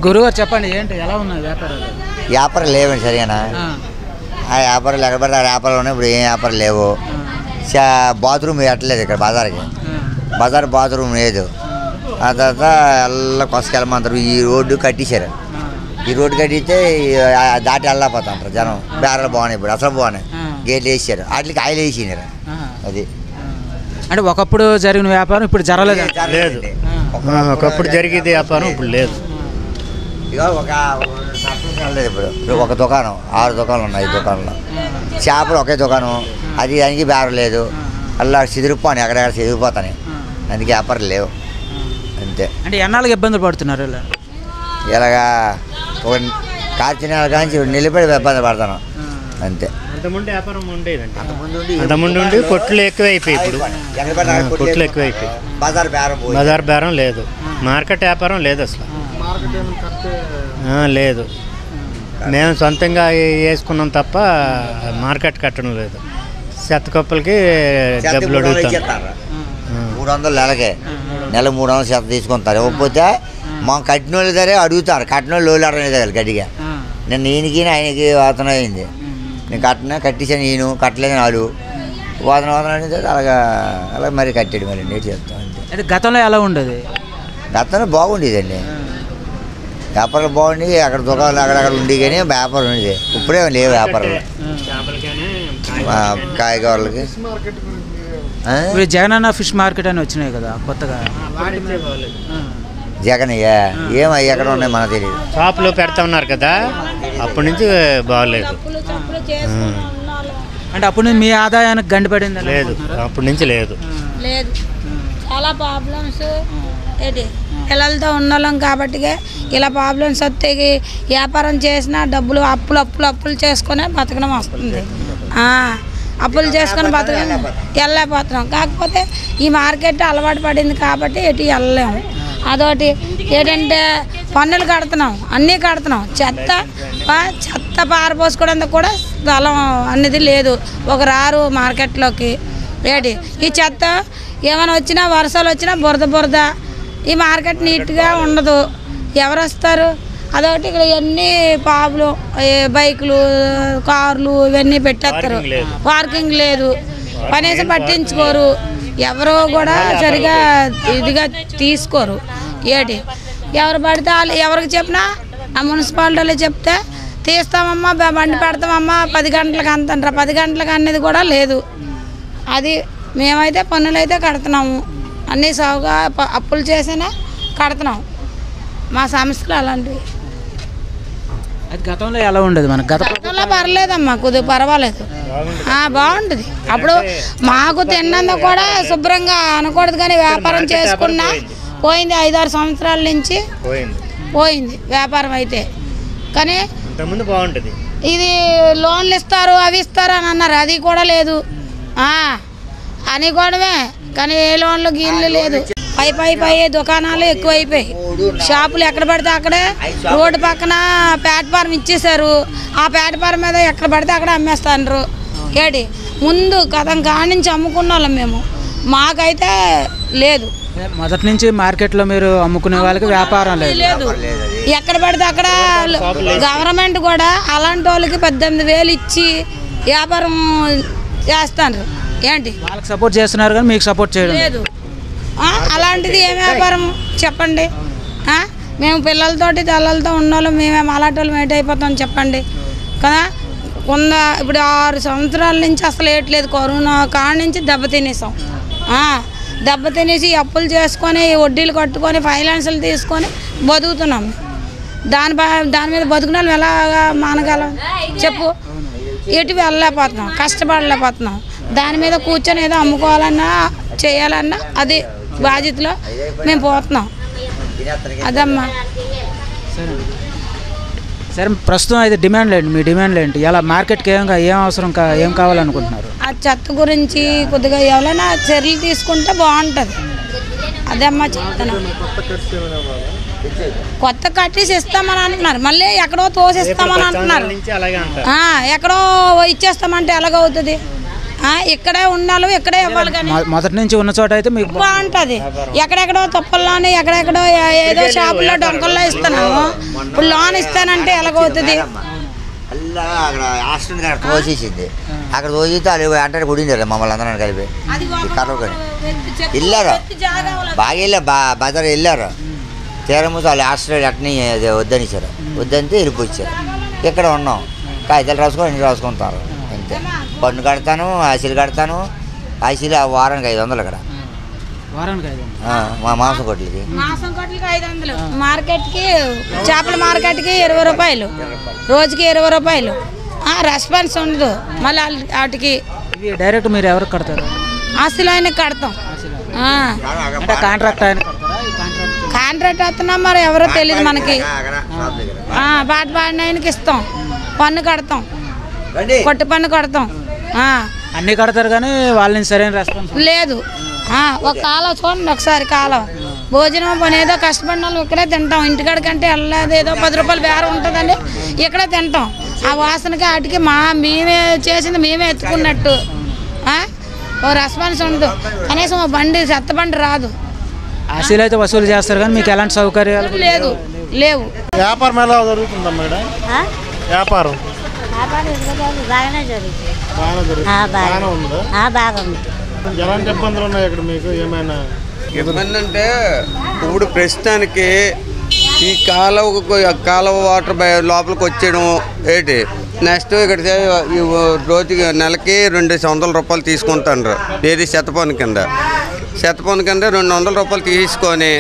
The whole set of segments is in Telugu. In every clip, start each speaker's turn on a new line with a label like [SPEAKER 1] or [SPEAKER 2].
[SPEAKER 1] గురుగారు చెప్పండి, ఏంటి ఎలా ఉన్నాయి వ్యాపారాలు?
[SPEAKER 2] వ్యాపారం లేవండి సరిగా. ఆ వ్యాపారాలు ఎక్కడ పడితే ఆ వ్యాపారాలు ఉన్నాయి. ఇప్పుడు ఏం వ్యాపారం లేవు. బాత్రూమ్ పెట్టలేదు ఇక్కడ బజార్ బాత్రూమ్ లేదు. ఆ తర్వాత ఎల్ల కొసకెళ్ళమంటారు. ఈ రోడ్డు కట్టేశారు. ఈ రోడ్డు కట్టిస్తే దాటి వెళ్ళకపోతుంటారు జనం. బేరాలు బాగున్నాయి, ఇప్పుడు అసలు బాగున్నాయి. గేట్లు వేసారు, వాటికి ఆయిల్ వేసినారు. అది
[SPEAKER 1] అంటే ఒకప్పుడు జరిగిన వ్యాపారం ఇప్పుడు జరగలేదు.
[SPEAKER 3] లేదు, ఒకప్పుడు జరిగేది వ్యాపారం ఇప్పుడు లేదు.
[SPEAKER 2] ఇక ఒక ఇప్పుడు ఒక దుకాణం 6 దుకాణాలు ఉన్నాయి. 5 దుకాణంలో చేపలు ఒకే దుకాణం. అది దానికి బేరం లేదు. అలా సిదిరిపోని ఎక్కడెక్కడ సిదిరిపోతాయి. అందుకే వ్యాపారం లేవు అంతే.
[SPEAKER 1] అంటే ఎన్నాళ్ళకి ఇబ్బందులు పడుతున్నారు
[SPEAKER 2] ఇలాగా ఒక కార్తీ నెల కానీ నిలబడి ఇబ్బంది పడతాను అంతే.
[SPEAKER 3] అంతకుముందు వ్యాపారం ఉండేదండి. అంతకుముందు కొట్లు ఎక్కువైపోయి, ఇప్పుడు కొట్లు ఎక్కువైపోయి బజార్ బేరం లేదు. మార్కెట్ వ్యాపారం లేదు అసలు, లేదు. మేము సొంతంగా వేసుకున్నాం తప్ప మార్కెట్ కట్టడం లేదు. చెత్త కప్పులకి డబ్బులు అడుగుతాం.
[SPEAKER 2] 300 నెల 300 చెత్త తీసుకుంటారు. ఇవ్వకపోతే మా కట్టిన వాళ్ళు దగ్గర అడుగుతారు. కట్టిన వాళ్ళు లోలాడనేది గట్టిగా. నేను ఈయనకి ఆయనకి వాదన అయింది. నేను కట్టేసాను, ఈయన కట్టలేదు నాడు వాదన అనేది అలాగా మరి కట్టాడు. మరి నేటి చేస్తాం అంతే.
[SPEAKER 1] అంటే గతంలో ఎలా ఉండేది?
[SPEAKER 2] గతంలో బాగుండేదండి. వ్యాపారం బాగుండి అక్కడ దుకాణాలు అక్కడక్కడ ఉండి కానీ వ్యాపారం ఉండేది. ఇప్పుడే లేవు వ్యాపారాలు. కాయగూరలకి
[SPEAKER 1] జగనన్న ఫిష్ మార్కెట్ అని వచ్చినాయి కదా కొత్తగా.
[SPEAKER 2] జగన్ ఏం ఎక్కడ ఉన్నాయి మనకు తెలియదు.
[SPEAKER 3] షాపులో పెడతా ఉన్నారు కదా, అప్పటి నుంచి బాగలేదు.
[SPEAKER 1] అంటే అప్పుడు నుంచి మీ ఆదాయానికి గండిపడింది?
[SPEAKER 3] లేదు, అప్పటి నుంచి లేదు.
[SPEAKER 4] చాలా ప్రాబ్లమ్స్ ఏంటి పిల్లలతో ఉన్నాం కాబట్టి ఇలా ప్రాబ్లమ్స్ వస్తే వ్యాపారం చేసినా డబ్బులు అప్పులు చేసుకునే బతకడం వస్తుంది. అప్పులు చేసుకొని వెళ్ళలేకపోతున్నాం. కాకపోతే ఈ మార్కెట్ అలవాటు పడింది కాబట్టి ఎటు వెళ్ళలేము. అదొకటి ఏంటంటే పన్నులు కడుతున్నాం, అన్నీ కడుతున్నాం. చెత్త పారపోసుకోవడానికి కూడా స్థలం అనేది లేదు. ఒక రారు మార్కెట్లోకి. ఏంటి ఈ చెత్త ఏమైనా వచ్చినా వర్షాలు వచ్చినా బురద ఈ మార్కెట్ నీట్గా ఉండదు. ఎవరు వస్తారు? అదొకటి ఇక్కడ ఇవన్నీ పాపులు, బైకులు, కార్లు ఇవన్నీ పెట్టేస్తారు. పార్కింగ్ లేదు, కనీసం పట్టించుకోరు. ఎవరో కూడా సరిగా ఇదిగా తీసుకోరు. ఏంటి ఎవరు పడితే వాళ్ళు ఎవరికి చెప్పినా ఆ మున్సిపాలిటీలో చెప్తే తీస్తామమ్మా, బండి పెడతామమ్మా, 10 గంటలకు అంటారు. 10 గంటలకు అనేది కూడా లేదు. అది మేమైతే పన్నులు అయితే కడుతున్నాము, అన్నీ సౌగా అప్పులు చేసినా కడుతున్నాం. మా సమస్యలు అలాంటివి.
[SPEAKER 1] అది గతంలో ఎలా ఉండేది? మనకు
[SPEAKER 4] గతంలో పర్లేదమ్మా, కొద్దిగా పర్వాలేదు, బాగుంటుంది. అప్పుడు మాకు తిన్నందుకు కూడా శుభ్రంగా అనకూడదు, కానీ వ్యాపారం చేసుకున్నా పోయింది. 5-6 సంవత్సరాల నుంచి పోయింది వ్యాపారం అయితే. కానీ
[SPEAKER 3] బాగుంటుంది.
[SPEAKER 4] ఇది లోన్లు ఇస్తారు, అవి ఇస్తారు అని అన్నారు. అది కూడా లేదు అని కూడామే. కానీ ఏ లోన్లు గీన్లు లేదు. పై దుకాణాలు ఎక్కువైపోయి, షాపులు ఎక్కడ పడితే అక్కడే రోడ్డు పక్కన ప్లాట్ఫారం ఇచ్చేసారు. ఆ ప్లాట్ఫారం మీద ఎక్కడ పడితే అక్కడ అమ్మేస్తారు. ఏంటి ముందు గతం కాడి నుంచి అమ్ముకున్న వాళ్ళం మేము. మాకైతే లేదు.
[SPEAKER 1] మొదటి నుంచి మార్కెట్లో మీరు అమ్ముకునే వాళ్ళకి వ్యాపారం లేదు.
[SPEAKER 4] ఎక్కడ పడితే అక్కడ గవర్నమెంట్ కూడా అలాంటి వాళ్ళకి 18,000 ఇచ్చి వ్యాపారం చేస్తారు. ఏంటి
[SPEAKER 1] వాళ్ళకి సపోర్ట్ చేస్తున్నారు కానీ మీకు సపోర్ట్ చేయడం
[SPEAKER 4] లేదు. అలాంటిది ఏం వ్యాపారం చెప్పండి? మేము పిల్లలతోటి తల్లలతో ఉన్నోళ్ళు మేమేం అలాంటి వాళ్ళు మేట్ అయిపోతాం చెప్పండి కదా. ఇప్పుడు 6 సంవత్సరాల నుంచి అసలు వేయట్లేదు. కరోనా కాడ నుంచి దెబ్బతినేసాం. దెబ్బతినేసి అప్పులు చేసుకొని వడ్డీలు కట్టుకొని ఫైనాన్షియల్ తీసుకొని బతుకుతున్నాం. దాని మీద బతుకున్న వాళ్ళు ఎలాగా మానగలం చెప్పు? ఎటు వెళ్ళలేకపోతున్నాం, కష్టపడలేకపోతున్నాం. దాని మీద కూర్చొని ఏదో అమ్ముకోవాలన్నా చేయాలన్నా అది బాధ్యతలో మేము పోతున్నాం. అదమ్మా.
[SPEAKER 1] సరే, ప్రస్తుతం అయితే డిమాండ్లు ఏంటి? మీ డిమాండ్లు ఏంటి? ఎలా మార్కెట్కి ఏం అవసరం, ఏం కావాలనుకుంటున్నారు?
[SPEAKER 4] ఆ చెత్త గురించి కొద్దిగా ఎవరైనా చర్యలు తీసుకుంటే బాగుంటుంది. అదమ్మా చెప్తాను. కొత్త కట్టేసి ఇస్తామని అంటున్నారు, మళ్ళీ ఎక్కడో తోసిస్తామని అంటున్నారు. ఎక్కడో ఇచ్చేస్తామంటే ఎలాగవుతుంది? ఇక్కడే ఉన్నాళ్ళు ఇక్కడే ఇవ్వాలి కానీ
[SPEAKER 1] మొదటి నుంచి ఉన్న చోట అయితే మీకు
[SPEAKER 4] బాగుంటుంది. ఎక్కడెక్కడో తుప్పల్లోనే ఎక్కడెక్కడో ఏదో షాపుల్లో డొంకల్లో ఇస్తున్నాము. ఇప్పుడు లోన్ ఇస్తానంటే ఎలాగవుతుంది?
[SPEAKER 2] అక్కడ హాస్టల్ అక్కడ తోసేసింది. అక్కడ తోసితే అది అంటే కుడించారు మమ్మల్ని అందరం కలిపి కర్రకొని వెళ్ళారు. బాగా వెళ్ళారు, బజార్ వెళ్ళారు. తీరముతో వాళ్ళు హాస్టల్ అట్ని వద్దనిచ్చారు. వద్దంటే వెళ్ళిపోచ్చారు. ఇక్కడ ఉన్నాం, కాగితాలు రాసుకొని ఇంటి రాసుకుంటారు అంతే. పన్ను కడతాను, ఐసీలు కడతాను. ఐసీలు వారానికి 500 ఇక్కడ మా మాంసం కొట్లకి.
[SPEAKER 4] మాంసం కొట్లకి 500. మార్కెట్కి చేపల మార్కెట్కి 20 రూపాయలు, రోజుకి 20 రూపాయలు. రెస్పాన్స్ ఉండదు. మళ్ళీ వాటికి
[SPEAKER 1] డైరెక్ట్ మీరు ఎవరికి కడతారు?
[SPEAKER 4] ఆస్తులు ఆయనకి కడతాం. కాంట్రాక్ట్ వస్తున్నాం మరి ఎవరో తెలియదు మనకి. పాట పాడిన ఆయనకి ఇస్తాం, పన్ను కడతాం, కొట్టు పన్ను కడతాం.
[SPEAKER 1] అన్నీ కడతారు కానీ వాళ్ళని సరైన రెస్పాన్స్
[SPEAKER 4] లేదు. ఒక కాలం చూడండి, ఒకసారి కాలం భోజనం పని ఏదో కష్టపడిన వాళ్ళు ఇక్కడే తింటాం. ఇంటికాడికంటే వెళ్ళలేదు, ఏదో 10 రూపాయలు బేరం ఉంటుందని ఇక్కడే తింటాం. ఆ వాసనకి వాటికి మేమే చేసింది మేమే ఎత్తుకున్నట్టు ఓ రెస్పాన్స్ ఉండదు. కనీసం ఓ బండి చెత్త బండి రాదు.
[SPEAKER 1] ఆశీలు అయితే వసూలు చేస్తారు కానీ మీకు ఎలాంటి సౌకర్యాలు
[SPEAKER 4] లేవు.
[SPEAKER 5] వ్యాపారం ఎలా జరుగుతుందా మేడం? వ్యాపారం
[SPEAKER 6] బాగానే జరుగుతుంది. బాగుంది.
[SPEAKER 5] ఎలాంటి ఇబ్బందులు ఉన్నాయి ఇక్కడ మీకు? ఏమైనా
[SPEAKER 7] ఇబ్బంది అంటే ఇప్పుడు ప్రస్తుతానికి ఈ కాలువ వాటర్ లోపలికి వచ్చేయడం ఏంటి, నెక్స్ట్ ఇక్కడ రోజుకి నెలకి 200 రూపాయలు తీసుకుంటారు. ఏది శతపన్ను కింద 200 రూపాయలు తీసుకొని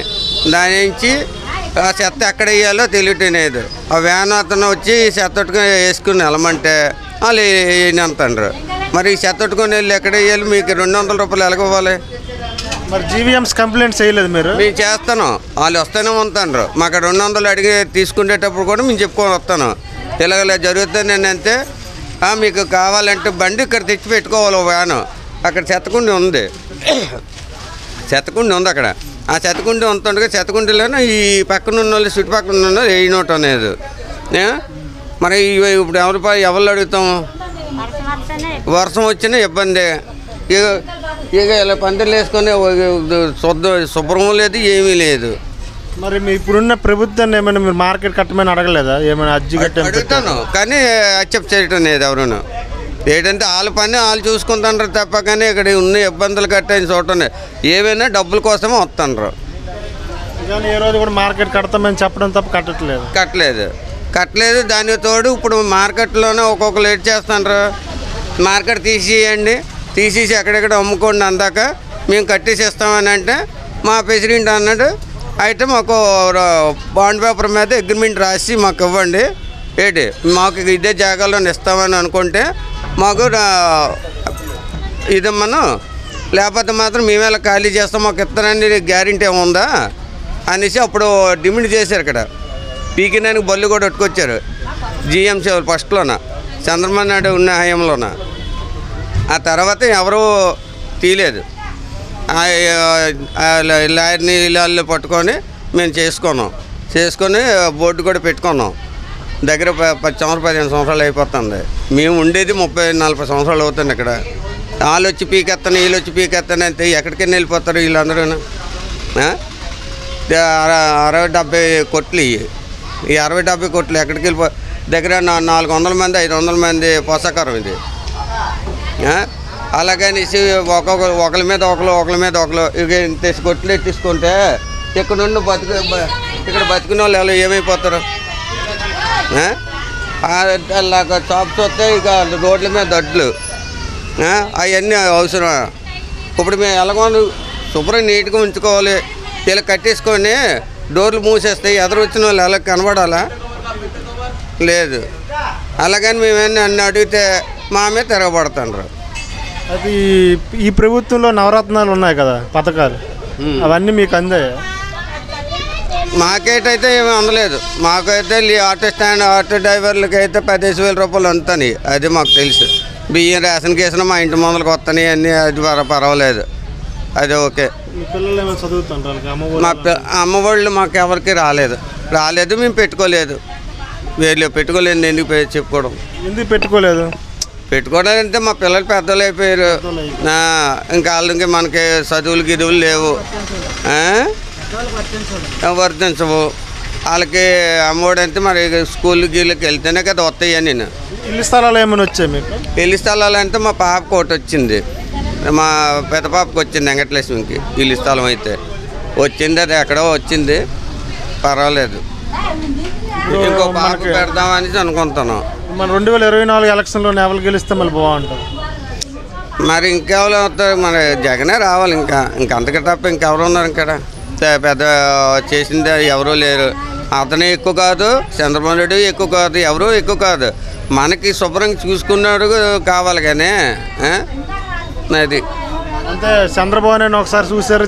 [SPEAKER 7] దాని నుంచి ఆ చెత్త ఎక్కడ వేయాలో తెలియటలేదు. ఆ వ్యాన్ అతను వచ్చి చెత్తట్టుకుని వేసుకుని వెళ్ళమంటే వాళ్ళు అంటారు. మరి ఈ చెత్తట్టుకుని వెళ్ళి ఎక్కడ వేయాలి? మీకు 200 రూపాయలు ఎలాగవ్వాలి?
[SPEAKER 5] మరి జీవీఎంస్ కంప్లైంట్ చేయలేదు మీరు?
[SPEAKER 7] మేము చేస్తాను, వాళ్ళు వస్తూనే ఉంటారు. మాకు 200 అడిగి తీసుకునేటప్పుడు కూడా మేము చెప్పుకొని వస్తాను. ఇలాగ జరుగుతుంది. నేను అంతే మీకు కావాలంటే బండి ఇక్కడ తెచ్చి పెట్టుకోవాలి. వ్యాను అక్కడ చెత్తకుండి ఉంది, అక్కడ. ఆ చెత్తకుండి ఉంటుండగా చెత్తకుండిలోనే ఈ పక్కన ఉన్న వాళ్ళు చుట్టుపక్కల ఉన్న వాళ్ళు వేయనోటం అనేది. మరి ఇప్పుడు ఎవరు అడుగుతాం? వర్షం వచ్చినా ఇబ్బంది. ఇక ఇలా పందిర్లు వేసుకొని శుభ్రం లేదు, ఏమీ లేదు.
[SPEAKER 5] మరి మీ ఇప్పుడున్న ప్రభుత్వాన్ని ఏమైనా మీరు మార్కెట్ కట్టమని అడగలేదా? ఏమైనా అర్జీ
[SPEAKER 7] అడుగుతాను కానీ అక్సెప్ట్ చేయటం లేదు ఎవరును. ఏంటంటే వాళ్ళ పని వాళ్ళు చూసుకుంటారు తప్ప కానీ ఇక్కడ ఉన్న ఇబ్బందులు కట్టని చూడటం. ఏవైనా డబ్బుల కోసమే వస్తుండ్రు
[SPEAKER 5] కానీ ఏ రోజు కూడా మార్కెట్ కడతామని చెప్పడం తప్ప
[SPEAKER 7] కట్టలేదు. దానికి తోడు ఇప్పుడు మార్కెట్లోనే ఒక్కొక్క లేట్ చేస్తుండ్రు. మార్కెట్ తీసేసి ఎక్కడెక్కడ అమ్ముకోండి అందాక మేము కట్టేసి ఇస్తామని అంటే మా ప్రెసిడెంట్ అన్నాడు, అయితే మాకు బాండ్ పేపర్ మీద అగ్రిమెంట్ రాసి మాకు ఇవ్వండి. ఏంటి మాకు ఇదే జాగాలో ఇస్తామని అనుకుంటే మాకు ఇదమ్మను, లేకపోతే మాత్రం మేమేలా ఖాళీ చేస్తాం, మాకు ఇస్తానని గ్యారెంటీ ఏముందా అనేసి అప్పుడు డిమాండ్ చేశారు. ఇక్కడ పీకినానికి బళ్ళు కూడా పట్టుకొచ్చారు జీఎంసీ ఫస్ట్లోన, చంద్రబాబు నాయుడు ఉన్న హయాంలోన. ఆ తర్వాత ఎవరూ తీయలేదు. లాయర్ని ఇళ్ళు పట్టుకొని మేము చేసుకొని బోర్డు కూడా పెట్టుకున్నాం. దగ్గర 10-15 సంవత్సరాలు అయిపోతుంది. మేము ఉండేది 30-40 సంవత్సరాలు అవుతుంది ఇక్కడ. వాళ్ళు వచ్చి పీకెత్తాను, వీళ్ళు వచ్చి పీకెత్తాను అంటే ఎక్కడికైనా వెళ్ళిపోతారు వీళ్ళందరూ. 60-70 కొట్లు ఈ 60-70 కొట్లు ఎక్కడికి వెళ్ళిపో దగ్గర 400 మంది 500 మంది పోషకారం ఇది. అలాగనేసి ఒకరి మీద ఒకరు ఇక కొట్లు ఎట్టించుకుంటే ఇక్కడ బతికిన వాళ్ళు ఎలా ఏమైపోతారు? అలాగ షాప్స్ వస్తే ఇక రోడ్ల మీద దొడ్లు అవన్నీ అవసరం. ఇప్పుడు మేము ఎలాగో శుభ్రం నీట్గా ఉంచుకోవాలి. ఇలా కట్టేసుకొని డోర్లు మూసేస్తాయి, ఎదురు వచ్చిన వాళ్ళు ఎలా కనబడాలా? లేదు. అలాగని మేమన్నీ అన్నీ అడిగితే మా మీద తిరగబడుతుండ్రు.
[SPEAKER 5] అది ఈ ప్రభుత్వంలో నవరత్నాలు ఉన్నాయి కదా పథకాలు, అవన్నీ మీకు అందాయా?
[SPEAKER 7] మాకైతే ఏమీ అందలేదు. మాకైతే ఆటో డ్రైవర్లకి అయితే 15,000 రూపాయలు అందుతాయి. అది మాకు తెలుసు. బియ్యం రేషన్ కేసులు మా ఇంటి ముందరికి వస్తాయి అన్నీ. అది పర్వాలేదు, అది ఓకే. మా అమ్మఒళ్ళు మాకు ఎవరికి రాలేదు. మేము పెట్టుకోలేదు. పెట్టుకోలేదు. ఎందుకు చెప్పుకోవడం?
[SPEAKER 5] ఎందుకు పెట్టుకోలేదు?
[SPEAKER 7] పెట్టుకోవడాలంటే మా పిల్లలు పెద్దలు అయిపోయారు. ఇంకా వాళ్ళకి మనకి చదువులు గిదువులు లేవు, వర్తించవు. వాళ్ళకి అమ్మఒడి అంటే మరి స్కూల్ గీళ్ళకి వెళ్తేనే కదా వస్తాయి. నేను
[SPEAKER 5] ఇల్లు స్థలాలు ఏమైనా వచ్చాయి మీకు?
[SPEAKER 7] ఇల్లు స్థలాలు అంటే మా పాపకు ఒకటి వచ్చింది, మా పెద్ద పాపకు వచ్చింది, వెంకటలక్ష్మికి ఇల్లు స్థలం అయితే వచ్చింది. అది ఎక్కడో వచ్చింది, పర్వాలేదు. ఇంకో పాప పెడదామని అనుకుంటున్నాం.
[SPEAKER 5] మన 2024 ఎలక్షన్లో ఎవరు గెలిస్తే మళ్ళీ బాగుంటుంది?
[SPEAKER 7] మరి ఇంకెవరు అవుతారు? మరి జగనే రావాలి. ఇంకా అంతకే తప్ప ఇంకెవరు ఉన్నారు? ఇక్కడ పెద్ద చేసింది ఎవరూ లేరు. అతనే ఎక్కువ కాదు, చంద్రబాబు నాయుడు ఎక్కువ కాదు, ఎవరు ఎక్కువ కాదు. మనకి శుభ్రంగా చూసుకున్నాడు కావాలి కానీ అది.
[SPEAKER 5] అంటే చంద్రబాబు నాయుడు ఒకసారి చూశారు,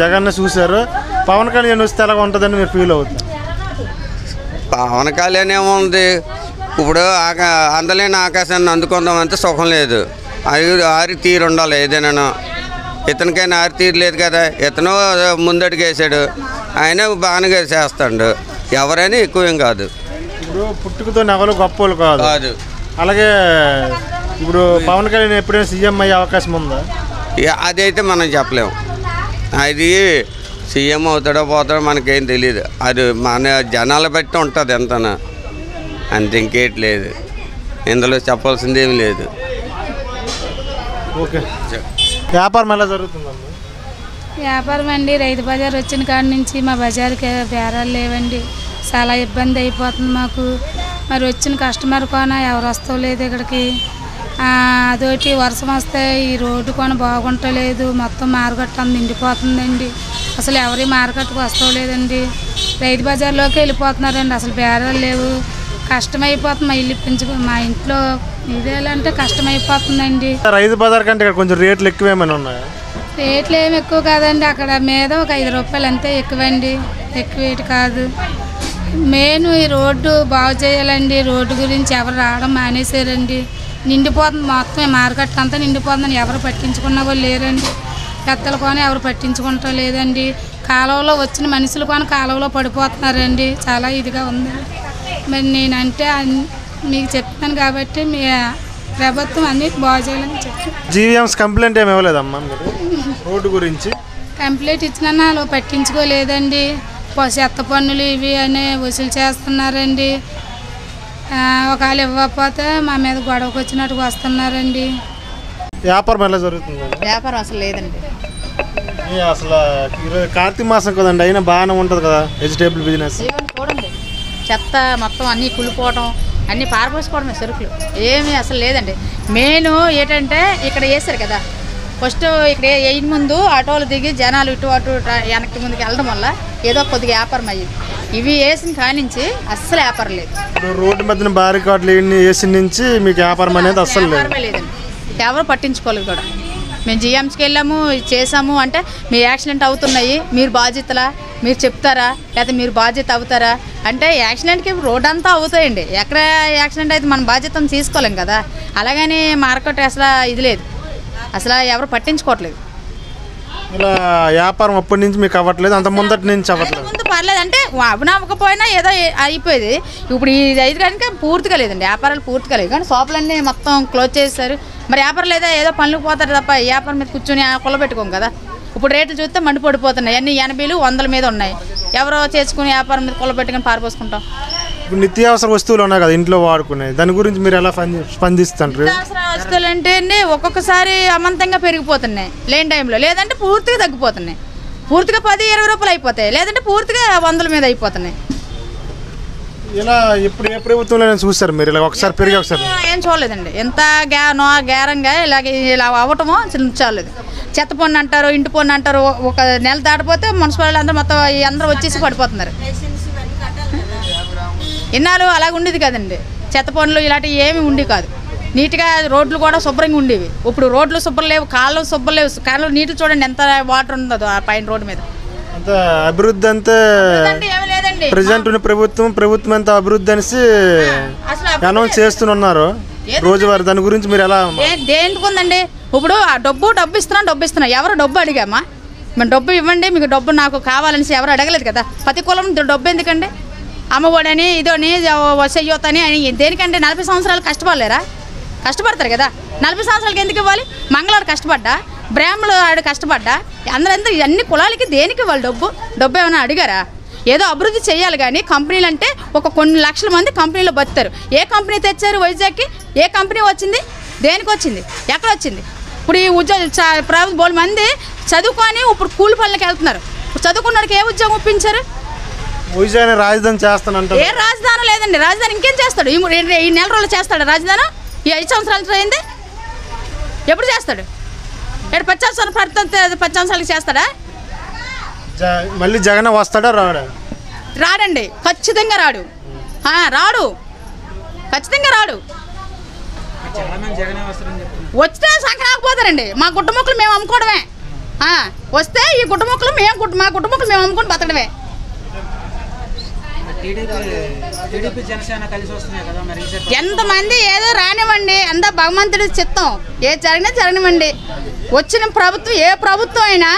[SPEAKER 5] జగన్ చూశారు. పవన్ కళ్యాణ్ వస్తే ఎలా ఉంటుందని మీరు ఫీల్ అవుతారు?
[SPEAKER 7] పవన్ కళ్యాణ్ ఏముంది, ఇప్పుడు అందలేని ఆకాశాన్ని అందుకుందామంటే సుఖం లేదు. ఆరి తీరు ఉండాలి ఏదైనా. ఇతనికైనా ఆరి తీరు లేదు కదా. ఇతను ముందడుగు వేసాడు, ఆయన బాగానే చేస్తాడు. ఎవరైనా ఎక్కువేం కాదు.
[SPEAKER 5] ఇప్పుడు పుట్టుకతో ఎవరు గొప్పలు కాదు. అలాగే ఇప్పుడు పవన్ కళ్యాణ్ ఎప్పుడైనా సీఎం అయ్యే అవకాశం ఉందా?
[SPEAKER 7] అదైతే మనం చెప్పలేము. అది సీఎం అవుతాడో పోతాడో మనకేం తెలియదు. అది మన జనాలు బట్టి ఉంటుంది ఎంతనా, అంత ఇంకేటి లేదు. ఇందులో చెప్పాల్సింది ఏమి లేదు.
[SPEAKER 5] ఓకే, వ్యాపారం ఎలా జరుగుతుందమ్మా?
[SPEAKER 4] వ్యాపారం అండి, రైతు బజార్ వచ్చిన కాడి నుంచి మా బజార్కి బేరాలు లేవండి. చాలా ఇబ్బంది అయిపోతుంది మాకు. మరి వచ్చిన కస్టమర్ కొన ఎవరు వస్తలేదు ఇక్కడికి. అదొకటి వర్షం వస్తే ఈ రోడ్డు కొన బాగుంటలేదు, మొత్తం మార్కెట్ అంత నిండిపోతుందండి. అసలు ఎవరి మార్కెట్కి వస్తలేదండి. రైతు బజార్లోకి వెళ్ళిపోతున్నారండి. అసలు బేరాలు లేవు, కష్టమైపోతుంది. మా ఇల్లు మా ఇంట్లో ఇదేలంటే కష్టమైపోతుందండి.
[SPEAKER 5] రైతు బజార్ కంటే ఇక్కడ కొంచెం రేట్లు ఎక్కువ ఏమైనా ఉన్నాయా?
[SPEAKER 4] రేట్లు ఏమి ఎక్కువ కాదండి. అక్కడ మీద ఒక 5 రూపాయలు అంతే ఎక్కువండి, ఎక్కువేటి కాదు. మెయిన్ ఈ రోడ్డు బాగు చేయాలండి. రోడ్డు గురించి ఎవరు రావడం మానేశారండి. నిండిపోతుంది మొత్తం, మార్కెట్ అంతా నిండిపోతుందని ఎవరు పట్టించుకున్న వాళ్ళు లేరండి. పెద్దలు కొని ఎవరు పట్టించుకుంటా లేదండి. కాలువలో వచ్చిన మనుషులు కొని కాలువలో పడిపోతున్నారండి. చాలా ఇదిగా ఉంది. మరి నేనంటే మీకు చెప్తాను కాబట్టి మీ ప్రభుత్వం అన్నీ బాగు చేయాలని చెప్తాను.
[SPEAKER 5] జీవీఎంస్ కంప్లైంట్ ఏమి ఇవ్వలేదమ్మా మీరు రోడ్డు గురించి?
[SPEAKER 4] కంప్లైంట్ ఇచ్చినా వాళ్ళు పట్టించుకోలేదండి. చెత్త పన్నులు ఇవి అని వసూలు చేస్తున్నారండి. ఒకవేళ ఇవ్వకపోతే మా మీద గొడవకు వచ్చినట్టుగా వస్తున్నారండి.
[SPEAKER 5] వ్యాపారం ఎలా జరుగుతుంది?
[SPEAKER 8] వ్యాపారం అసలు లేదండి.
[SPEAKER 5] అసలు ఈరోజు కార్తీక మాసం కదండి, అయినా బాగానే ఉంటుంది కదా వెజిటేబుల్ బిజినెస్.
[SPEAKER 8] చూడండి, చెత్త మొత్తం అన్నీ కుళ్ళిపోవడం, అన్నీ పారపోసుకోవడమే సరుకులు. ఏమీ అసలు లేదండి. మెయిన్ ఏంటంటే ఇక్కడ వేసారు కదా, ఫస్ట్ ఇక్కడ వేయన ముందు ఆటోలు దిగి జనాలు ఇటు అటు వెనక్కి ముందుకు వెళ్ళడం వల్ల ఏదో కొద్దిగా వ్యాపారం అయ్యింది. ఇవి వేసిన కానించి అస్సలు వ్యాపారం లేదు.
[SPEAKER 5] రోడ్డు మధ్యన బారికాట్లు వేసిన నుంచి మీకు వ్యాపారం అనేది అస్సలు
[SPEAKER 8] లేదండి. ఎవరు పట్టించుకోలేదు కూడా. మేము జిఎంసీకి వెళ్ళాము, చేసాము అంటే మీ యాక్సిడెంట్ అవుతున్నాయి, మీరు బాధ్యతలా, మీరు చెప్తారా, లేకపోతే మీరు బాధ్యత అవుతారా అంటే యాక్సిడెంట్కి రోడ్ అంతా అవుతాయండి. ఎక్కడ యాక్సిడెంట్ అయితే మనం బాధ్యతను తీసుకోలేం కదా. అలాగని మార్కెట్ అసలు ఇది లేదు, అసలు ఎవరు పట్టించుకోవట్లేదు.
[SPEAKER 5] ఇలా వ్యాపారం అప్పటి నుంచి మీకు అవ్వట్లేదు, అంత ముందటి నుంచి అవ్వట్లేదు.
[SPEAKER 8] ముందు పర్లేదు అంటే అవ్వకపోయినా ఏదో అయిపోయేది. ఇప్పుడు ఇది అయితే కనుక పూర్తిగా లేదండి, వ్యాపారాలు పూర్తిగా లేదు. కానీ షాపులన్నీ మొత్తం క్లోజ్ చేస్తారు. మరి వ్యాపారం లేదా ఏదో పనులకు పోతారు తప్ప వ్యాపారం మీద కూర్చొని కొలబెట్టుకోం కదా. ఇప్పుడు రేట్లు చూస్తే మండి పడిపోతున్నాయి. అన్ని 80లు 100ల మీద ఉన్నాయి. ఎవరో చేసుకుని వ్యాపారం మీద కొలబెట్టుకుని పారిపోసుకుంటాం.
[SPEAKER 5] ఇప్పుడు నిత్యావసర వస్తువులు ఉన్నాయి కదా ఇంట్లో వాడుకునే, దాని గురించి మీరు ఎలా స్పందిస్తారు?
[SPEAKER 8] నిత్యావసర వస్తువులు అంటే అండి ఒక్కొక్కసారి అమంతంగా పెరిగిపోతున్నాయి లేని టైంలో, లేదంటే పూర్తిగా తగ్గిపోతున్నాయి. పూర్తిగా 10-20 రూపాయలు అయిపోతాయి, లేదంటే పూర్తిగా 100ల మీద అయిపోతున్నాయి.
[SPEAKER 5] ఇలా ఇప్పుడు ఏ ప్రభుత్వంలో చూస్తారు మీరు ఇలా ఒకసారి పెరిగి ఒకసారి?
[SPEAKER 8] ఏం చూడలేదండి. ఎంత గ్యారంగా ఇలా అవ్వటమో చాలేదు. చెత్త పన్ను అంటారు, ఇంటి పన్ను అంటారు. ఒక నెల దాటిపోతే మున్సిపాలిటీ అందరూ మొత్తం అందరూ వచ్చేసి పడిపోతున్నారు. ఇన్నాళ్ళు అలాగ ఉండేది కదండి. చెత్త పనులు ఇలాంటివి ఏమి ఉండి కాదు. నీట్గా రోడ్లు కూడా శుభ్రంగా ఉండేవి. ఇప్పుడు రోడ్లు శుభ్రం లేవు, కాళ్ళు శుభ్రం లేవు. కాళ్ళు నీళ్ళు చూడండి ఎంత వాటర్ ఉందో ఆ పైన రోడ్డు మీద.
[SPEAKER 5] అంత అభివృద్ధి అంతే
[SPEAKER 8] ఏమి లేదండి.
[SPEAKER 5] ప్రజెంట్ ఉన్న ప్రభుత్వం అంత అభివృద్ధి అనేసి అనౌన్స్ చేస్తున్నారు రోజువారీ. దాని గురించి మీరు ఎలా?
[SPEAKER 8] దేనికి ఉందండి ఇప్పుడు డబ్బు ఇస్తున్నా ఎవరు డబ్బు అడిగామా? మేము డబ్బు ఇవ్వండి, మీకు డబ్బు నాకు కావాలనేసి ఎవరు అడగలేదు కదా. ప్రతి కులం డబ్బు ఎందుకండి? అమ్మఒడని ఇదోని చెయ్యొత్తని అని దేనికంటే 40 సంవత్సరాలు కష్టపడలేరా? కష్టపడతారు కదా. 40 సంవత్సరాలకి ఎందుకు ఇవ్వాలి? మంగళవాడు కష్టపడ్డా, బ్రాహ్మణులు ఆడు కష్టపడ్డా, అందరూ అన్ని కులాలకి దేనికి వాళ్ళు డబ్బు ఏమైనా అడిగారా? ఏదో అభివృద్ధి చేయాలి కానీ కంపెనీలు అంటే కొన్ని లక్షల మంది కంపెనీలో బతుకుతారు. ఏ కంపెనీ తెచ్చారు వైజాగ్కి? ఏ కంపెనీ వచ్చింది? దేనికి వచ్చింది? ఎక్కడ వచ్చింది? ఇప్పుడు ఈ ఉద్యోగం బోల్ మంది చదువుకొని ఇప్పుడు కూలి పనులకి వెళ్తున్నారు. చదువుకున్నోడికి ఏ ఉద్యోగం ఒప్పించారు?
[SPEAKER 5] వైజాగ్ రాజధాని చేస్తానంట.
[SPEAKER 8] ఏ రాజధాని లేదండి. రాజధాని ఇంకేం చేస్తాడు? ఈ నెల రోజులు చేస్తాడు రాజధాని? ఈ 5 సంవత్సరాలు అయింది, ఎప్పుడు చేస్తాడు? 10 సంవత్సరాలకి చేస్తాడా?
[SPEAKER 5] మళ్ళీ జగన్ వస్తాడా రాడా?
[SPEAKER 8] రాడండి, ఖచ్చితంగా రాడు. రాడు, ఖచ్చితంగా రాడు. వస్తే సంక్రాంతిపోతారండి. మా గుట్టముక్కలు మేము అమ్ముకోవడమే. వస్తే ఈ గుట్టముక్కలు మా గుట్టముక్కలు మేము అమ్ముకొని బతకడమే. ఎంతమంది ఏదో రానివ్వండి, అంత భగవంతుడి చిత్తం. ఏది జరిగినా జరగనివ్వండి. వచ్చిన ప్రభుత్వం ఏ ప్రభుత్వం అయినా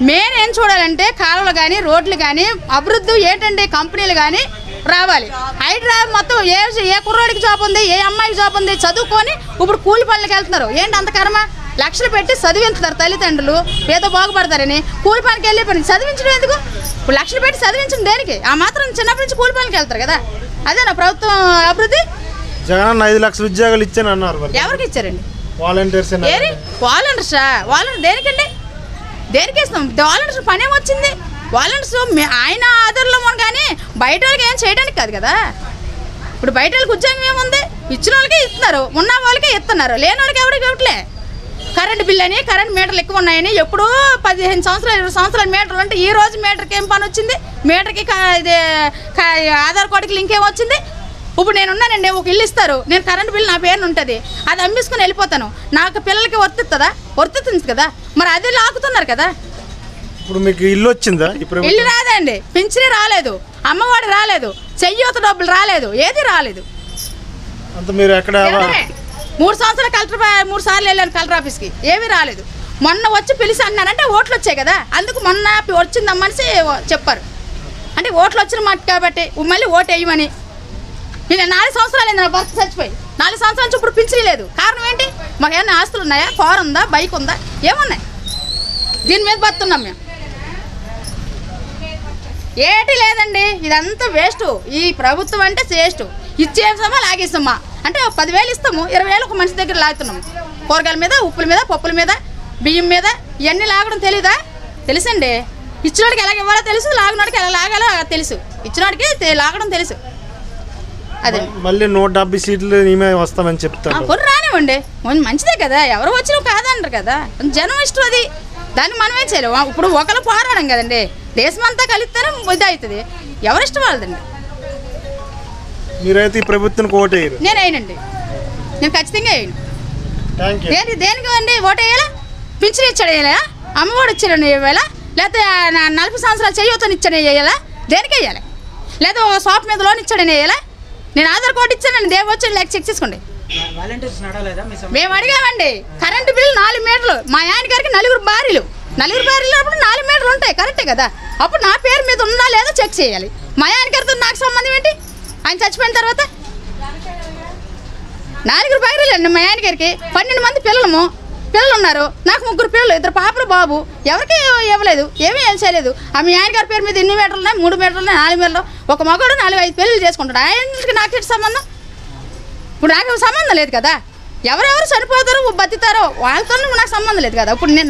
[SPEAKER 8] మెయిన్ ఏం చూడాలంటే కాలువలు కానీ రోడ్లు కానీ అభివృద్ధి ఏంటంటే కంపెనీలు కానీ రావాలి. హైదరాబాద్ మొత్తం ఏ కుర్రోడికి జాబ్ ఉంది, ఏ అమ్మాయికి జాబ్ ఉంది, చదువుకొని ఇప్పుడు కూలి పనులకి వెళ్తున్నారు. ఏంటి అంత కర్మ? లక్షలు పెట్టి చదివించుతారు తల్లిదండ్రులు, ఏదో బాగుపడతారని. కూలి పనికి వెళ్ళే పని చదివించడం ఎందుకు? ఇప్పుడు లక్షలు పెట్టి చదివించడం దేనికి? ఆ మాత్రం చిన్నప్పటి నుంచి కూలి పనికి వెళ్తారు కదా. అదేనా ప్రభుత్వం అభివృద్ధి?
[SPEAKER 5] జగన్ 5 లక్షల ఉద్యోగాలు ఇచ్చాను అన్నారు.
[SPEAKER 8] ఎవరికి ఇచ్చారండి?
[SPEAKER 5] వాలంటీర్స్.
[SPEAKER 8] వాలంటీర్సా? వాలంటీర్ దేనికండి? దేనికి ఇస్తాం? వాలంటీర్స్ పని ఏమొచ్చింది? వాలంటీర్స్ ఆయన ఆధారంలో కానీ బయట వాళ్ళకి ఏం చేయడానికి కాదు కదా. ఇప్పుడు బయట వాళ్ళకి ఉద్యోగం ఏముంది? ఇచ్చిన వాళ్ళకి ఇస్తున్నారు, ఉన్న వాళ్ళకి ఇస్తున్నారు, లేని వాళ్ళకి ఎవరికి ఇవ్వట్లే. కరెంటు బిల్ అని కరెంట్ మీటర్లు ఎక్కువ ఉన్నాయని ఎప్పుడూ 15 సంవత్సరాలు 20 సంవత్సరాల మీటర్లు అంటే ఈ రోజు మీటర్కి ఏం పని వచ్చింది? మీటర్కి ఆధార్ కార్డుకి లింక్ ఏమొచ్చింది? ఇప్పుడు నేను ఉన్నానండి, ఒక ఇల్లు ఇస్తారు, నేను కరెంటు బిల్ నా పేరున ఉంటుంది, అది అమ్మేసుకుని వెళ్ళిపోతాను. నాకు పిల్లలకి వర్తిస్తుంది కదా. మరి అది లాగుతున్నారు కదా.
[SPEAKER 5] ఇప్పుడు మీకు ఇల్లు వచ్చిందా?
[SPEAKER 8] ఇల్లు రాదండి, పింఛనీ రాలేదు, అమ్మఒడి రాలేదు, చెయ్యూత డబ్బులు రాలేదు, ఏది రాలేదు.
[SPEAKER 5] అంత మీరు ఎక్కడ
[SPEAKER 8] 3 సంవత్సరాలు 3 సార్లు వెళ్ళాను కలెక్టర్ ఆఫీస్కి, ఏమీ రాలేదు. మొన్న వచ్చి పిలిచి అన్నారంటే ఓట్లు వచ్చాయి కదా, అందుకు మొన్న వచ్చిందమ్మనేసి చెప్పారు. అంటే ఓట్లు వచ్చిన మాట కాబట్టి మళ్ళీ ఓటు వేయమని. నేను 4 సంవత్సరాలు అయింది నా భర్త చచ్చిపోయి. 4 సంవత్సరాల నుంచి ఇప్పుడు పింఛనీ లేదు. కారణం ఏంటి? మాకు ఏమైనా ఆస్తులు ఉన్నాయా? కారు ఉందా? బైక్ ఉందా? ఏమున్నాయి? దీని మీద బతున్నాం మేము. ఏటి లేదండి, ఇదంతా వేస్ట్. ఈ ప్రభుత్వం అంటే వేస్ట్. ఇచ్చేసామా లాగేస్తామా అంటే 10,000 ఇస్తాము, 20,000 ఒక మనిషి దగ్గర లాగుతున్నాము. కూరగాయల మీద, ఉప్పుల మీద, పప్పుల మీద, బియ్యం మీద ఇవన్నీ లాగడం తెలీదా? తెలుసండి. ఇచ్చినోడికి ఎలాగ ఇవ్వాలో తెలుసు, లాగినోడికి ఎలా లాగాలో తెలుసు. ఇచ్చినోడికి లాగడం తెలుసు. అదే
[SPEAKER 5] మళ్ళీ 170 సీట్లు వస్తామని చెప్తాను.
[SPEAKER 8] కొన్ని రానివ్వండి, మంచిదే కదా. ఎవరు వచ్చినా కాదన్నారు కదా, జనం ఇష్టం అది. దాన్ని మనమే చేయలేము. ఇప్పుడు ఒకరు పోరాడం కదండి, దేశం అంతా కలిస్తేనే ఇది అవుతుంది. ఎవరు ఇష్టం వాళ్ళదండి.
[SPEAKER 5] మీరైతే ఈ ప్రభుత్వానికి ఓటు వేయరు?
[SPEAKER 8] నేను వేయనండి, నేను ఖచ్చితంగా వేయను. దేనికి అండి ఓటు వేయాలా? పింఛన్ ఇచ్చాడు వేయాలా? అమ్మఒడి ఇచ్చాడు వేయాలా? లేకపోతే 40 సంవత్సరాలు చేయొద్దని ఇచ్చాడు వేయాలా? దేనికి వేయాలి? లేదా షాప్ మీద లోన్ ఇచ్చాడని వేయాలా? నేను ఆధార్ కార్డు ఇచ్చానండి, దేవు వచ్చి లేక చెక్ చేసుకోండి. మేము అడిగామండి. కరెంటు బిల్లు 4 మీటర్లు, మా ఆయన గారికి 4 భార్యలు. 4 భార్యలు అప్పుడు 4 మీటర్లు ఉంటాయి, కరెక్టే కదా. అప్పుడు నా పేరు మీద ఉందా లేదో చెక్ చేయాలి. మా ఆయన గారితో నాకు సంబంధం ఏంటి? ఆయన చచ్చిపోయిన తర్వాత 4 భార్యలు అండి మా ఆయన గారికి. 12 మంది పిల్లలు ఉన్నారు. నాకు 3 పిల్లలు, 2 పాపలు బాబు. ఎవరికి ఇవ్వలేదు, ఏమీ ఏం చేయలేదు. ఆ మీ ఆయన గారి పేరు మీద ఎన్ని మీటర్లు ఉన్నాయి? 3 మీటర్లు ఉన్నాయి, 4 మీటర్లు. ఒక మగవాడు 4-5 పెళ్ళిళ్ళు చేసుకుంటాడు. ఆయనకి నాకు ఎటు సంబంధం? ఇప్పుడు నాకు సంబంధం లేదు కదా. ఎవరెవరు చనిపోతారో బతుకుతారో వాళ్ళతో నాకు సంబంధం లేదు కదా. ఇప్పుడు నేను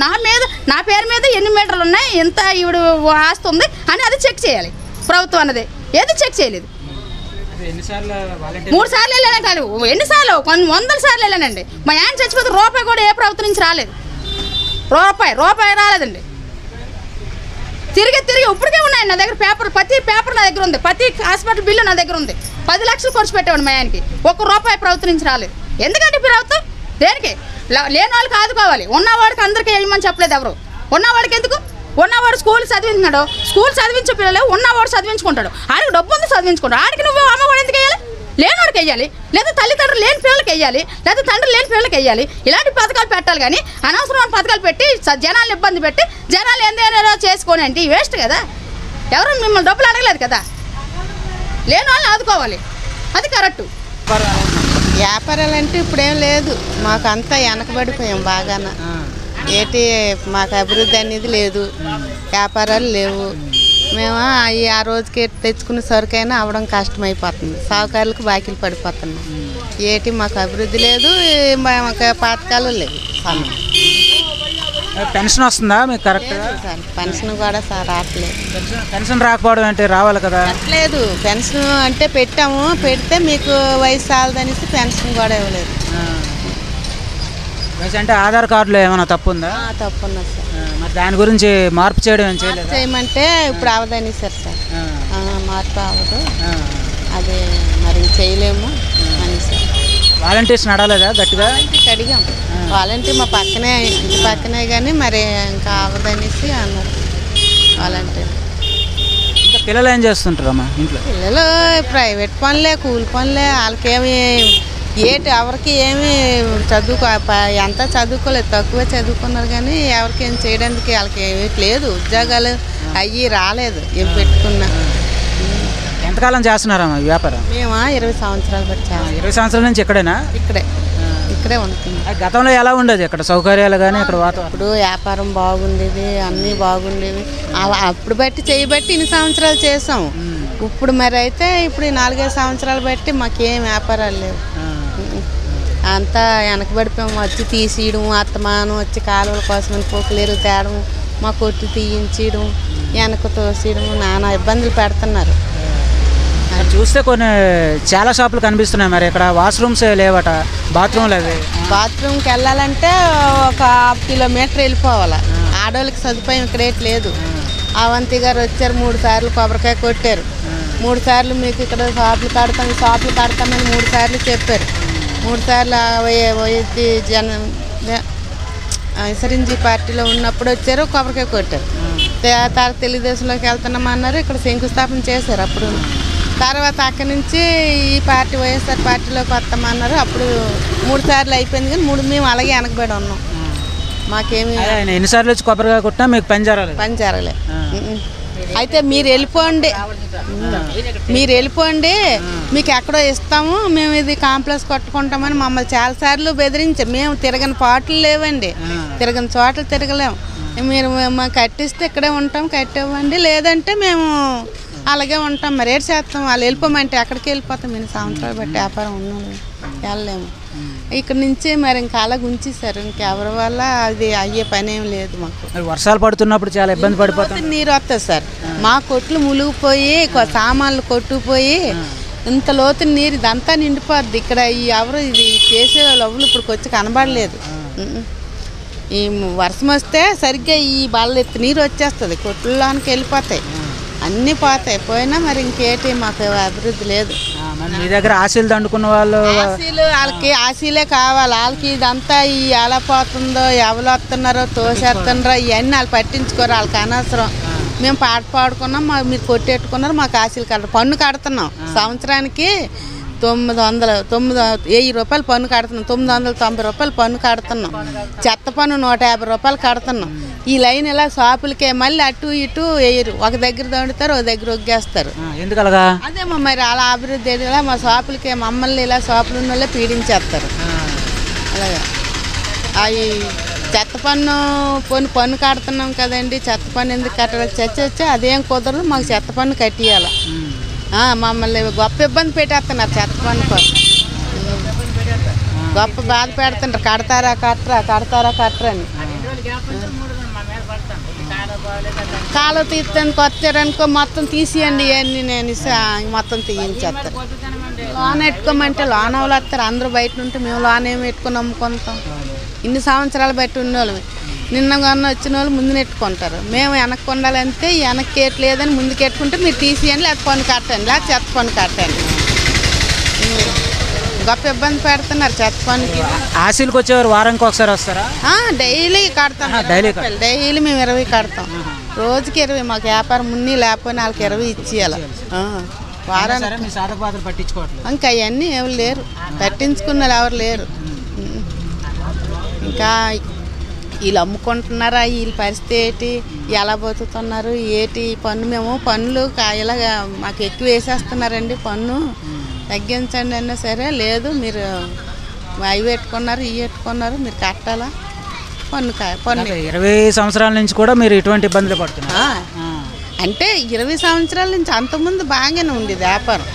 [SPEAKER 8] నా పేరు మీద ఎన్ని మీటర్లు ఉన్నాయి, ఎంత ఈవిడ ఆస్తి ఉంది అని అది చెక్ చేయాలి ప్రభుత్వం అన్నది. ఏది చెక్ చేయలేదు. 3 సార్లు వెళ్ళాను కాదు, ఎన్నిసార్లు? కొన్ని 100 సార్లు వెళ్ళానండి. మా ఆయన చచ్చిపోతే రూపాయి కూడా ఏ ప్రభుత్వం నుంచి రాలేదు. రూపాయి రాలేదండి. తిరిగి ఇప్పటికే ఉన్నాయి నా దగ్గర పేపర్. ప్రతి పేపర్ నా దగ్గర ఉంది, ప్రతి హాస్పిటల్ బిల్లు నా దగ్గర ఉంది. 10 లక్షలు ఖర్చు పెట్టేవాడు మా ఆయనకి, 1 రూపాయి ప్రభుత్వం నుంచి రాలేదు. ఎందుకంటే ప్రభుత్వం దేనికి? లేని వాళ్ళకి ఆదుకోవాలి, ఉన్నవాడికి అందరికీ వేయమని చెప్పలేదు ఎవరు. ఉన్నవాడికి ఎందుకు? ఉన్నవాడు స్కూల్ చదివించున్నాడు, స్కూల్ చదివించే పిల్లలు ఉన్నవాడు చదివించుకుంటాడు. ఆడికి డబ్బు ఉంది చదివించుకుంటాడు. ఆడికి నువ్వు అమ్మవాడు ఎందుకు వేయాలి? లేనివాడికి వేయాలి, లేదా తల్లిదండ్రులు లేని పిల్లలకి వేయాలి, లేదా తండ్రి లేని పిల్లలకి వేయాలి. ఇలాంటి పథకాలు పెట్టాలి కానీ అనవసరమైన పథకాలు పెట్టి జనాలను ఇబ్బంది పెట్టి జనాలు ఏందేనో చేసుకోని అంటే వేస్ట్ కదా. ఎవరు మిమ్మల్ని డబ్బులు అడగలేదు కదా. లేని వాళ్ళని ఆదుకోవాలి, అది కరెక్టు.
[SPEAKER 9] వ్యాపారాలు అంటే ఇప్పుడేం లేదు, మాకు అంతా వెనకబడిపోయాం బాగాన. ఏటి మాకు అభివృద్ధి అనేది లేదు, వ్యాపారాలు లేవు. మేము ఆ రోజుకి తెచ్చుకున్న సరుకైనా అవడం కష్టమైపోతుంది, సాగుకారులకు బాకీలు పడిపోతున్నాం. ఏటి మాకు అభివృద్ధి లేదు, మాకు పథకాలు లేవు.
[SPEAKER 1] పెన్షన్ వస్తుందా మీకు కరెక్ట్గా?
[SPEAKER 9] పెన్షన్ కూడా రావట్లేదు.
[SPEAKER 1] పెన్షన్ రాకపోవడం అంటే రావాలి కదా?
[SPEAKER 9] లేదు, పెన్షన్ అంటే పెట్టాము, పెడితే మీకు వయసు చాలదనేసి పెన్షన్ కూడా ఇవ్వలేదు.
[SPEAKER 1] వయసు అంటే ఆధార్ కార్డులో ఏమైనా తప్పు ఉందా?
[SPEAKER 9] తప్పు ఉన్నది సార్.
[SPEAKER 1] మరి దాని గురించి మార్పు చేయడం ఏం చేయలేదు?
[SPEAKER 9] చేయమంటే ఇప్పుడు అవదని సార్ మార్పు అవ్వదు, అది మరి చేయలేము అని సార్.
[SPEAKER 1] వాలంటీర్స్ నడవలేదా గట్టిగా?
[SPEAKER 9] అడిగాం, వాలంటీర్ మా ఇంటి పక్కనే కానీ మరి ఇంకా అవ్వదనేసి అన్నారు వాలంటీర్.
[SPEAKER 1] ఇంకా పిల్లలు ఏం చేస్తుంటారమ్మా ఇంట్లో?
[SPEAKER 9] పిల్లలు ప్రైవేట్ పనులే, కూలి పనులే. వాళ్ళకేమి ఎవరికి ఏమి ఎంత చదువుకోలేదు, తక్కువ చదువుకున్నారు కానీ ఎవరికి ఏం చేయడానికి వాళ్ళకి ఏమీ లేదు. ఉద్యోగాలు అయ్యి రాలేదు ఏం పెట్టుకున్నా.
[SPEAKER 1] ఎంతకాలం చేస్తున్నారమ్మా ఈ వ్యాపారం?
[SPEAKER 9] మేము 20 సంవత్సరాలు బట్టి.
[SPEAKER 1] 20 సంవత్సరాల నుంచి ఇక్కడేనా?
[SPEAKER 9] ఇక్కడే ఉంటుంది.
[SPEAKER 1] గతంలో ఎలా ఉండేది ఇక్కడ సౌకర్యాలు కానీ ఇక్కడ వాతావరణం?
[SPEAKER 9] అప్పుడు వ్యాపారం బాగుండేది, అన్నీ బాగుండేవి. అప్పుడు బట్టి చేయబట్టి ఇన్ని సంవత్సరాలు చేసాం. ఇప్పుడు మరి అయితే ఇప్పుడు 4-5 సంవత్సరాలు బట్టి మాకేం వ్యాపారాలు లేవు, అంతా వెనకబడిపోయాము. వచ్చి తీసేయడం, అత్తమానం వచ్చి కాలువల కోసం పోకులేరు తేడం, మా కొట్టు తీయించడం, వెనక తోసేయడం, నానా ఇబ్బందులు పెడుతున్నారు.
[SPEAKER 1] చూస్తే కొన్ని చాలా షాపులు కనిపిస్తున్నాయి, మరి ఇక్కడ వాష్రూమ్స్ లేవట, బాత్రూమ్లు అవి.
[SPEAKER 9] బాత్రూమ్కి వెళ్ళాలంటే ఒక 1/2 కిలోమీటర్ వెళ్ళిపోవాలి. ఆడవాళ్ళకి సదుపాయం ఇక్కడ లేదు. అవంతి గారు వచ్చారు, 3 సార్లు కొబ్బరికాయ కొట్టారు. 3 సార్లు మీకు ఇక్కడ షాపులు కడతామని 3 సార్లు చెప్పారు. 3 సార్లు వైఎస్ఆర్ సరించి పార్టీలో ఉన్నప్పుడు వచ్చారు, కొబ్బరికాయ కొట్టారు. తర్వాత తెలుగుదేశంలోకి వెళ్తున్నామన్నారు, ఇక్కడ శంకుస్థాపన చేశారు. అప్పుడు తర్వాత అక్కడి నుంచి ఈ పార్టీ వైఎస్ఆర్ పార్టీలోకి వస్తామన్నారు. అప్పుడు 3 సార్లు అయిపోయింది కానీ మేము అలాగే వెనకబడి ఉన్నాం. మాకేమి
[SPEAKER 1] ఎన్నిసార్లు వచ్చి కొబ్బరికాయ కొట్టినా మీకు పని జరగలే.
[SPEAKER 9] అయితే మీరు వెళ్ళిపోండి, మీకు ఎక్కడో ఇస్తాము, మేము ఇది కాంప్లెక్స్ కట్టుకుంటామని మమ్మల్ని చాలాసార్లు బెదిరించారు. మేము తిరగని పాటలు లేవండి, తిరగని చోటలు తిరగలేము. మీరు మాకు కట్టిస్తే ఇక్కడే ఉంటాం, కట్టివ్వండి, లేదంటే మేము అలాగే ఉంటాం. మరి ఏడు చేస్తాం, వాళ్ళు వెళ్ళిపోమంటే ఎక్కడికి వెళ్ళిపోతాం? 2 సంవత్సరాలు బట్టి వ్యాపారం ఉన్నాము, వెళ్ళలేము. ఇక్కడ నుంచి మరి ఇంకా అలాగ ఉంచేసారు. ఇంకెవరి వల్ల అది అయ్యే పని ఏం లేదు మాకు.
[SPEAKER 1] వర్షాలు పడుతున్నప్పుడు చాలా ఇబ్బంది పడిపోతుంది,
[SPEAKER 9] నీరు వస్తుంది సార్. మా కొట్లు మునిగిపోయి సామాన్లు కొట్టుకుపోయి ఇంత లోతు నీరు ఇదంతా నిండిపోద్ది. ఇక్కడ ఎవరు ఇది చేసే లవ్వులు ఇప్పుడు వచ్చి కనబడలేదు. ఈ వర్షం వస్తే సరిగ్గా ఈ బల్ల ఎత్తి నీరు వచ్చేస్తుంది, కొట్లలోనికి వెళ్ళిపోతాయి, అన్నీ పోతాయి. పోయినా మరి ఇంకేటి మాకు అభివృద్ధి లేదు.
[SPEAKER 1] మీ దగ్గర ఆశీలు దండుకున్న వాళ్ళు
[SPEAKER 9] వాళ్ళకి ఆశీలే కావాలి. వాళ్ళకి ఇదంతా ఎలా పోతుందో, ఎవరు వస్తున్నారో, తోసేస్తున్నారో ఇవన్నీ వాళ్ళు పట్టించుకోరు, వాళ్ళకి అనవసరం. మేము పాడుకున్నాం, మీరు కొట్టేట్టుకున్నారు, మాకు ఆశీలు పన్ను కడుతున్నాం. సంవత్సరానికి 1000 రూపాయలు పన్ను కడుతున్నాం, 990 రూపాయలు పన్ను కడుతున్నాం. చెత్త పన్ను 150 రూపాయలు కడుతున్నాం. ఈ లైన్ ఇలా షాపులకే మళ్ళీ అటు ఇటు వేయరు, ఒక దగ్గర దండుతారు, ఒక దగ్గర ఒగ్గేస్తారు.
[SPEAKER 1] ఎందుకలాగా?
[SPEAKER 9] అదేమో మరి అలా అభివృద్ధి ఇలా మా షాపులకే మమ్మల్ని ఇలా షాపులు ఉన్న వాళ్ళే పీడించేస్తారు. అలాగా అవి చెత్త పన్ను కడుతున్నాం కదండి, చెత్త పన్ను ఎందుకు కట్టాలి? చచ్చొచ్చా అదేం కుదరదు, మాకు చెత్త పన్ను కట్టియాలి. మమ్మల్ని గొప్ప ఇబ్బంది పెట్టేస్తున్నారు చెత్త పన్ను కోసం, గొప్ప బాధ పెడుతుంటారు. కడతారా అని. కాలువ తీస్తానికి వచ్చారనుకో మొత్తం తీసేయండి ఇవన్నీ, నేను మొత్తం తీయించేస్తారు. లోన్ పెట్టుకోమంటే లోన్ వాళ్ళు వస్తారు, అందరూ బయట ఉంటే మేము లోన్ ఏమి పెట్టుకుని అమ్ముకుంటాం. ఇన్ని సంవత్సరాలు బట్టి ఉన్నోళ్ళు నిన్న కొన్న వచ్చిన వాళ్ళు ముందు నెట్టుకుంటారు. మేము వెనక్కి ఉండాలంటే వెనక్కి ఎట్లేదని ముందుకు ఎట్టుకుంటే మీరు తీసేయండి, లేకపోతే పన్ను కట్టండి, లేకపోతే చెత్త పన్ను కట్టండి. గొప్ప ఇబ్బంది పెడుతున్నారు చెత్త పన్నుకి.
[SPEAKER 1] ఆశీలకు వచ్చేవారు వారానికి ఒకసారి వస్తారా?
[SPEAKER 9] డైలీ కడతాం, డైలీ మేము 20 కడతాం. రోజుకి 20. మాకు వ్యాపారం మున్ని లేకపోయినా వాళ్ళకి 20 ఇచ్చేయాలి వారానికి.
[SPEAKER 1] పట్టించుకోవట్లేదు
[SPEAKER 9] ఇంకా అవన్నీ ఎవరు లేరు, పట్టించుకున్న వాళ్ళు ఎవరు లేరు. ఇంకా వీళ్ళు అమ్ముకుంటున్నారా, వీళ్ళ పరిస్థితి ఏంటి, ఎలా బతుకుతున్నారు ఏంటి? పన్ను మేము పన్నులు ఇలాగా మాకు ఎక్కువ వేసేస్తున్నారండి పన్ను. తగ్గించండి అన్నా సరే లేదు మీరు అవి పెట్టుకున్నారు ఇవి పెట్టుకున్నారు మీరు కట్టాలా పన్ను పన్ను
[SPEAKER 1] 20 సంవత్సరాల నుంచి కూడా మీరు ఇటువంటి ఇబ్బందులు పడుతున్నారు.
[SPEAKER 9] అంటే 20 సంవత్సరాల నుంచి అంతకుముందు బాగానే ఉండేది వ్యాపారం.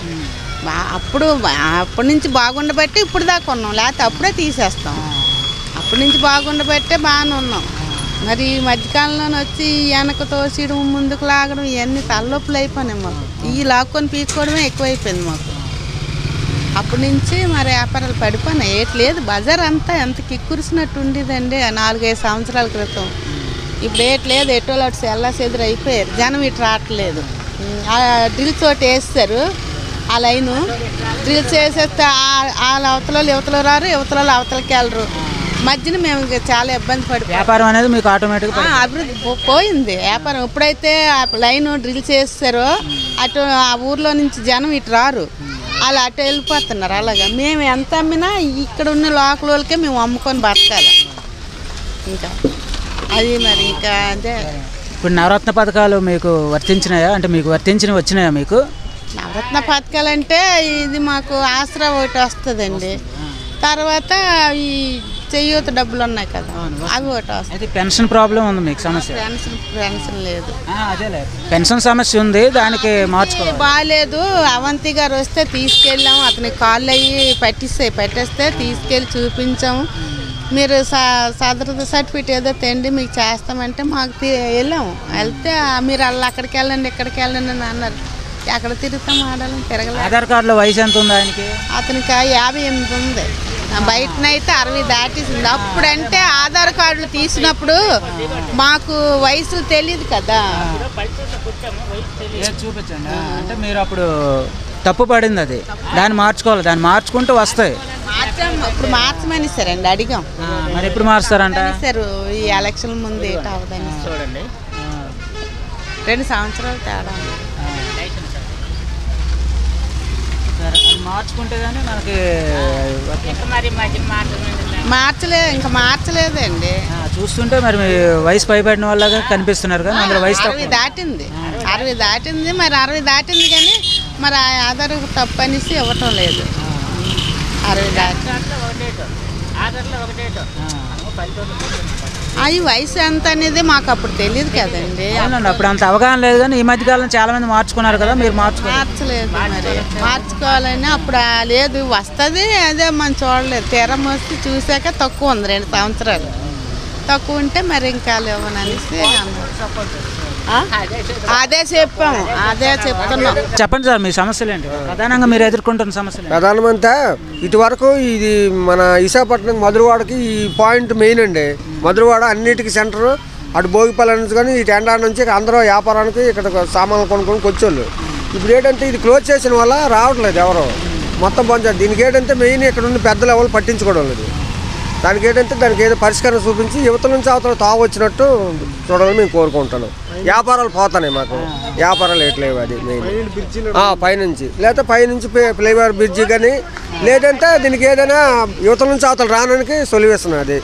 [SPEAKER 9] అప్పటి నుంచి బాగుండబట్టి ఇప్పుడు దాకా ఉన్నాం, లేకపోతే అప్పుడే తీసేస్తాం. అప్పటి నుంచి బాగుండబట్టే బాగానే ఉన్నాం. మరి ఈ మధ్యకాలంలో వచ్చి వెనక తోసియడం ముందుకు లాగడం ఇవన్నీ తలనొప్పులు అయిపోయినాయి మాకు. ఈ లాక్కొని పీక్కోవడమే ఎక్కువైపోయింది మాకు. అప్పటి నుంచి మరి వ్యాపారాలు పడిపోయినాయి. ఏటి లేదు, బజార్ అంతా ఎంత కిక్కురిసినట్టు ఉండేదండి 4-5 సంవత్సరాల క్రితం. ఇప్పుడు ఏటి లేదు, ఎటోళ్ళు అటు సెల్లాసెదురు అయిపోయారు, జనం ఇటు రావట్లేదు. డ్రిల్స్ ఒకటి వేస్తారు, ఆ లైను డ్రిల్స్ వేసేస్తే వాళ్ళ యువతలో రారు, యువతలో అవతలకి వెళ్ళరు. మధ్యన మేము చాలా ఇబ్బంది పడిపోయాం.
[SPEAKER 1] వ్యాపారం అనేది మీకు ఆటోమేటిక్గా
[SPEAKER 9] అభివృద్ధి పోయింది వ్యాపారం. ఎప్పుడైతే లైన్ డ్రిల్స్ వేస్తారో అటు ఆ ఊర్లో నుంచి జనం ఇటు రారు, వాళ్ళు అటు వెళ్ళిపోతున్నారు. అలాగా మేము ఎంత అమ్మినా ఇక్కడ ఉన్న లోకల్ వాళ్ళకే మేము అమ్ముకొని బతకాలి. ఇంకా అది మరి ఇంకా అదే.
[SPEAKER 1] ఇప్పుడు నవరత్న పథకాలు మీకు వర్తించినాయా? అంటే మీకు వర్తించినవి వచ్చినాయా మీకు?
[SPEAKER 9] నవరత్న పథకాలు అంటే ఇది మాకు ఆసరా ఒకటి వస్తుందండి. తర్వాత ఈ చెయ్యూత డబ్బులు ఉన్నాయి కదా, అవి ఒకటి వస్తాయి.
[SPEAKER 1] పెన్షన్ ప్రాబ్లం ఉంది మీకు సమస్య?
[SPEAKER 9] పెన్షన్ లేదు.
[SPEAKER 1] అదే పెన్షన్ సమస్య ఉంది, దానికి మార్చుకోవాలి.
[SPEAKER 9] బాగాలేదు. అవంతి గారు వస్తే తీసుకెళ్ళాము, అతనికి కాళ్ళు అయ్యి పెట్టేస్తే తీసుకెళ్ళి చూపించాము. మీరు సదరు సర్టిఫికేట్ ఏదో తెండి మీకు చేస్తామంటే మాకు వెళ్ళాము. వెళ్తే మీరు అక్కడికి వెళ్ళండి ఇక్కడికి వెళ్ళండి అని అన్నారు. ఎక్కడ తిరుగుతాం, ఆడాలని తిరగలేదు.
[SPEAKER 1] ఆధార్ కార్డులో వయసు ఎంత ఉంది ఆయనకి?
[SPEAKER 9] అతనికి 58 ఉంది, బయటనైతే 60 దాటేసింది. అప్పుడంటే ఆధార్ కార్డులు తీసినప్పుడు మాకు వయసులు తెలియదు కదా.
[SPEAKER 1] చూపించండి. అంటే మీరు అప్పుడు తప్పు పడింది, అది దాన్ని మార్చుకోవాలి. దాన్ని మార్చుకుంటూ వస్తాయి.
[SPEAKER 9] ఇప్పుడు మార్చమని సరండి అడిగాం.
[SPEAKER 1] మరి ఎప్పుడు మారుస్తారంట?
[SPEAKER 9] సార్ ఈ ఎలక్షన్ ముందు ఏంటి అవదని చూడండి. 2 సంవత్సరాలు తేడా
[SPEAKER 1] మార్చుకుంటే కానీ మనకి
[SPEAKER 9] మార్చలేదండి.
[SPEAKER 1] చూస్తుంటే మరి వయసు పైబడిన వాళ్ళగా కనిపిస్తున్నారు కానీ అందులో వయసు
[SPEAKER 9] 60 దాటింది. 60 దాటింది. మరి 60 దాటింది కానీ మరి ఆధార్ తప్పు అనేసి ఇవ్వటం లేదు. 60 దాటి అవి వయసు ఎంత అనేది మాకు అప్పుడు తెలియదు కదండి.
[SPEAKER 1] అప్పుడు అంత అవగాహన లేదు కానీ ఈ మధ్యకాలం చాలా మంది మార్చుకున్నారు కదా, మీరు
[SPEAKER 9] మార్చలేదు. మరి మార్చుకోవాలని అప్పుడు లేదు, వస్తుంది అదే మనం చూడలేదు. తీరం వస్తే చూసాక తక్కువ ఉంది, 2 సంవత్సరాలు తక్కువ ఉంటే మరి ఇంకా లేవననేసి అదే చెప్పాము, అదే చెప్తున్నాం.
[SPEAKER 1] చెప్పండి సార్, మీ సమస్యలు ఏంటి? ప్రధానంగా మీరు ఎదుర్కొంటున్న సమస్యలు?
[SPEAKER 10] ప్రధానమంతా ఇటువరకు ఇది మన విశాఖపట్నం మధురవాడకి ఈ పాయింట్ మెయిన్ అండి. మధురవాడ అన్నిటికీ సెంటర్. అటు భోగిపల్లి నుంచి కానీ ఇటు ఎండా నుంచి అందరూ వ్యాపారానికి ఇక్కడ సామాన్లు కొనుక్కొని వచ్చేవాళ్ళు. ఇప్పుడు ఏంటంటే ఇది క్లోజ్ చేసిన వల్ల రావట్లేదు ఎవరు, మొత్తం బంద్. దీనికి ఏంటంటే మెయిన్ ఇక్కడ ఉన్న పెద్దలు ఎవరు పట్టించుకోవడం లేదు. దానికి ఏంటంటే దానికి ఏదో పరిష్కారం చూపించి యువతల నుంచి అవతల తావు వచ్చినట్టు చూడాలని మేము కోరుకుంటున్నాం. వ్యాపారాలు పోతున్నాయి, మాకు వ్యాపారాలు ఎట్లేవు. అది మెయిన్ పైనుంచి, లేకపోతే పైనుంచి ఫ్లైఓవర్ బ్రిడ్జి కానీ, లేదంటే దీనికి ఏదైనా యువతల నుంచి అవతల రావడానికి సొల్యూషన్. అది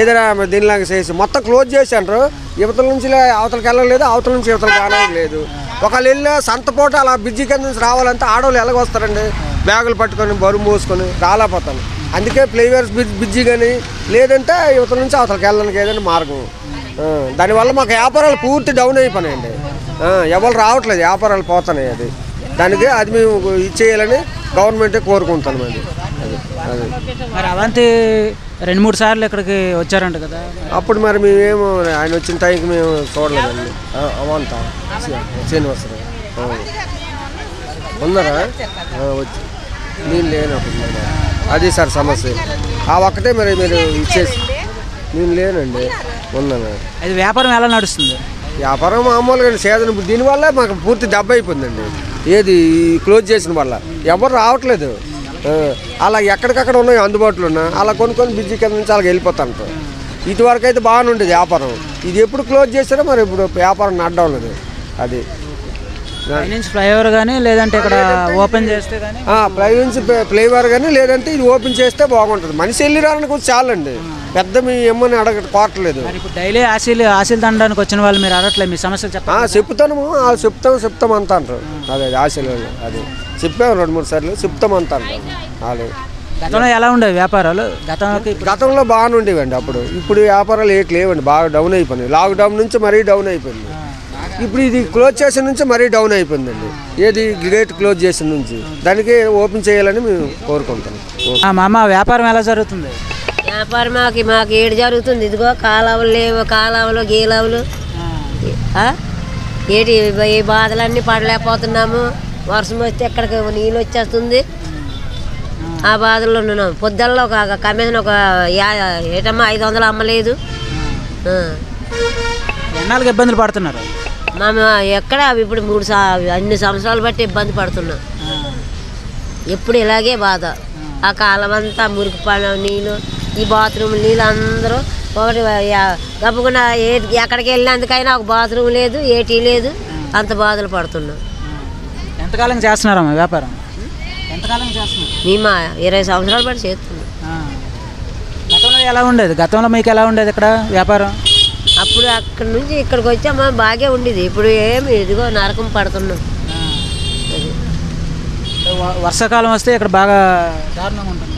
[SPEAKER 10] ఏదైనా దీనిలాగా చేసి మొత్తం క్లోజ్ చేసి అంటారు. యువతల నుంచి అవతలకి వెళ్ళలేదు, అవతల నుంచి యువతలకు రావడం లేదు. ఒకళ్ళు వెళ్ళి సంతపూట అలా బ్రిడ్జి కింద నుంచి రావాలంటే ఆడవాళ్ళు ఎలాగొస్తారండి, బ్యాగులు పట్టుకొని బరువు మోసుకొని రాలేకపోతాను. అందుకే ఫ్లైఓవర్ బ్రిడ్జి కానీ, లేదంటే యువతల నుంచి అవతలకి వెళ్ళడానికి ఏదైనా మార్గం. దానివల్ల మాకు వ్యాపారాలు పూర్తి డౌన్ అయిపోయినాయండి. ఎవరు రావట్లేదు, వ్యాపారాలు పోతున్నాయి. అది దానికి అది మేము ఇచ్చేయాలని గవర్నమెంటే కోరుకుంటాను. అది
[SPEAKER 1] మరి అవంతి 2-3 సార్లు ఇక్కడికి వచ్చారంట కదా,
[SPEAKER 10] అప్పుడు మరి మేమేమో ఆయన వచ్చిన టైంకి మేము చూడలేదండి. అవంతా శ్రీనివాసరావు ఉన్నారా వచ్చి నేను లేనప్పుడు అది సార్ సమస్య. ఆ ఒక్కటే మరి మీరు ఇచ్చేసి నేను లేనండి, ఉన్నాను.
[SPEAKER 1] అది వ్యాపారం ఎలా నడుస్తుంది?
[SPEAKER 10] వ్యాపారం మామూలుగా సేదన. దీనివల్ల మాకు పూర్తి దెబ్బ అయిపోయిందండి. ఏది క్లోజ్ చేసిన వల్ల ఎవరు రావట్లేదు. అలా ఎక్కడికక్కడ ఉన్నాయి అందుబాటులో ఉన్నా అలా కొనుక్కొని బ్రిడ్జి కింద నుంచి అలాగ వెళ్ళిపోతాంటారు. ఇటువరకు అయితే బాగానే ఉండేది వ్యాపారం. ఇది ఎప్పుడు క్లోజ్ చేస్తారో మరి ఇప్పుడు వ్యాపారం నడడం లేదు. అది
[SPEAKER 1] ఫ్లైఓవర్ కానీ, లేదంటే ఇక్కడ ఓపెన్ చేస్తే కానీ,
[SPEAKER 10] ఫ్లైఓవర్ కానీ, లేదంటే ఇది ఓపెన్ చేస్తే బాగుంటుంది. మనిషి వెళ్ళి రావడానికి చాలండి. పెద్ద మీ ఇమ్మని కోరట్లేదు.
[SPEAKER 1] మరి ఇప్పుడు డైలీ ఆశీలు దండడానికి వచ్చిన వాళ్ళు మీరు అడగట్లేదు మీ సమస్యలు చెప్పాలి.
[SPEAKER 10] చెప్తాము చెప్తాం అంత అంటారు. అదే ఆశలు అది చెప్పాము 2-3 సార్లు చెప్తాం అంత అంటారు వాళ్ళు.
[SPEAKER 1] గతంలో ఎలా ఉండేవి వ్యాపారాలు?
[SPEAKER 10] గతంలో బాగానే ఉండేవండి అప్పుడు. ఇప్పుడు వ్యాపారాలు ఏటి లేవండి, బాగా డౌన్ అయిపోయినాయి. లాక్డౌన్ నుంచి మరీ డౌన్ అయిపోయింది. ఇప్పుడు ఇది క్లోజ్ చేసిన నుంచి మరీ డౌన్ అయిపోయిందండి. ఏది గేట్ క్లోజ్ చేసిన నుంచి దానికి ఓపెన్ చేయాలని మేము కోరుకుంటాం.
[SPEAKER 1] మామ వ్యాపారం ఎలా జరుగుతుంది?
[SPEAKER 11] వ్యాపారం మాకు ఏడు జరుగుతుంది. ఇదిగో కాలువలు లేవు, కాలువలు గీలవులు ఏటి ఈ బాధలన్నీ పడలేకపోతున్నాము. వర్షం వస్తే ఎక్కడికి నీళ్ళు వచ్చేస్తుంది. ఆ బాధల్లో ఉన్నాం. పొద్దుల్లో ఒక కమిషన్ ఏటమ్మా 500 అమ్మలేదు.
[SPEAKER 1] ఎన్నాళ్ళకి ఇబ్బందులు పడుతున్నారు?
[SPEAKER 11] ఎక్కడ ఇప్పుడు అన్ని సంవత్సరాలు బట్టి ఇబ్బంది పడుతున్నాం. ఎప్పుడు ఇలాగే బాధ. ఆ కాలం అంతా మురికి నీళ్ళు, ఈ బాత్రూమ్ నీళ్ళు అందరూ ఒకటి గబ్బుకున్న ఎక్కడికి వెళ్ళినందుకైనా ఒక బాత్రూమ్ లేదు, ఏటీ లేదు. అంత బాధలు పడుతున్నాం.
[SPEAKER 1] ఎంతకాలం చేస్తున్నారమ్మా వ్యాపారం? ఎంతకాలం చేస్తున్నారు?
[SPEAKER 11] మేము 20 సంవత్సరాలు బట్టి చేస్తున్నాం.
[SPEAKER 1] గతంలో ఎలా ఉండేది? గతంలో మీకు ఎలా ఉండేది ఇక్కడ వ్యాపారం?
[SPEAKER 11] అప్పుడు అక్కడి నుంచి ఇక్కడికి వచ్చామా బాగా ఉండేది. ఇప్పుడు ఏమి ఇదిగో నరకం పడుతున్నాం.
[SPEAKER 1] వర్షాకాలం వస్తే ఇక్కడ బాగా దారుణంగా ఉంటుంది.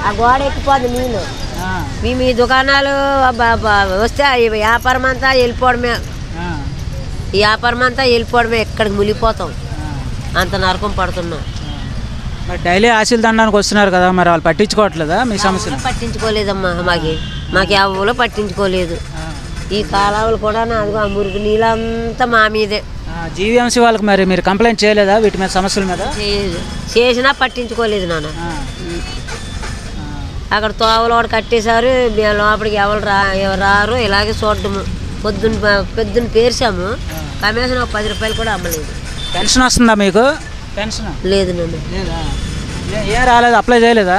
[SPEAKER 11] ఆ గోడ ఎక్కిపోదు నీళ్ళు. మేము ఈ దుకాణాలు వస్తే ఈ వ్యాపారం అంతా వెళ్ళిపోవడమే. ఈ వ్యాపారం అంతా వెళ్ళిపోవడమే. ఎక్కడికి మునిగిపోతాం. అంత నరకం పడుతున్నాం.
[SPEAKER 1] మరి డైలీ ఆశీలు దండానికి వస్తున్నారు కదా, మరి వాళ్ళు పట్టించుకోవట్లేదా మీ సమస్యలు?
[SPEAKER 11] పట్టించుకోలేదమ్మా. మాకు ఎవరో పట్టించుకోలేదు. ఈ కాలువలు కూడా అదిగో ఆ మురుగు నీళ్ళంతా మా మీదే.
[SPEAKER 1] జీవీఎంసీ వాళ్ళకి మరి మీరు కంప్లైంట్ చేయలేదా వీటి మీద సమస్యల మీద?
[SPEAKER 11] చేసినా పట్టించుకోలేదు నాన్న. అక్కడ తోవలు కూడా కట్టేశారు. మేము లోపలికి ఎవరు రారు. ఇలాగే చూడటము. పొద్దున్న పేర్చాము. కమిషన్ ఒక 10 రూపాయలు కూడా అమ్మలేదు.
[SPEAKER 1] పెన్షన్ వస్తుందా మీకు? పెన్షన్
[SPEAKER 11] లేదు నాన్న.
[SPEAKER 1] ఏం రాలేదు? అప్లై చేయలేదా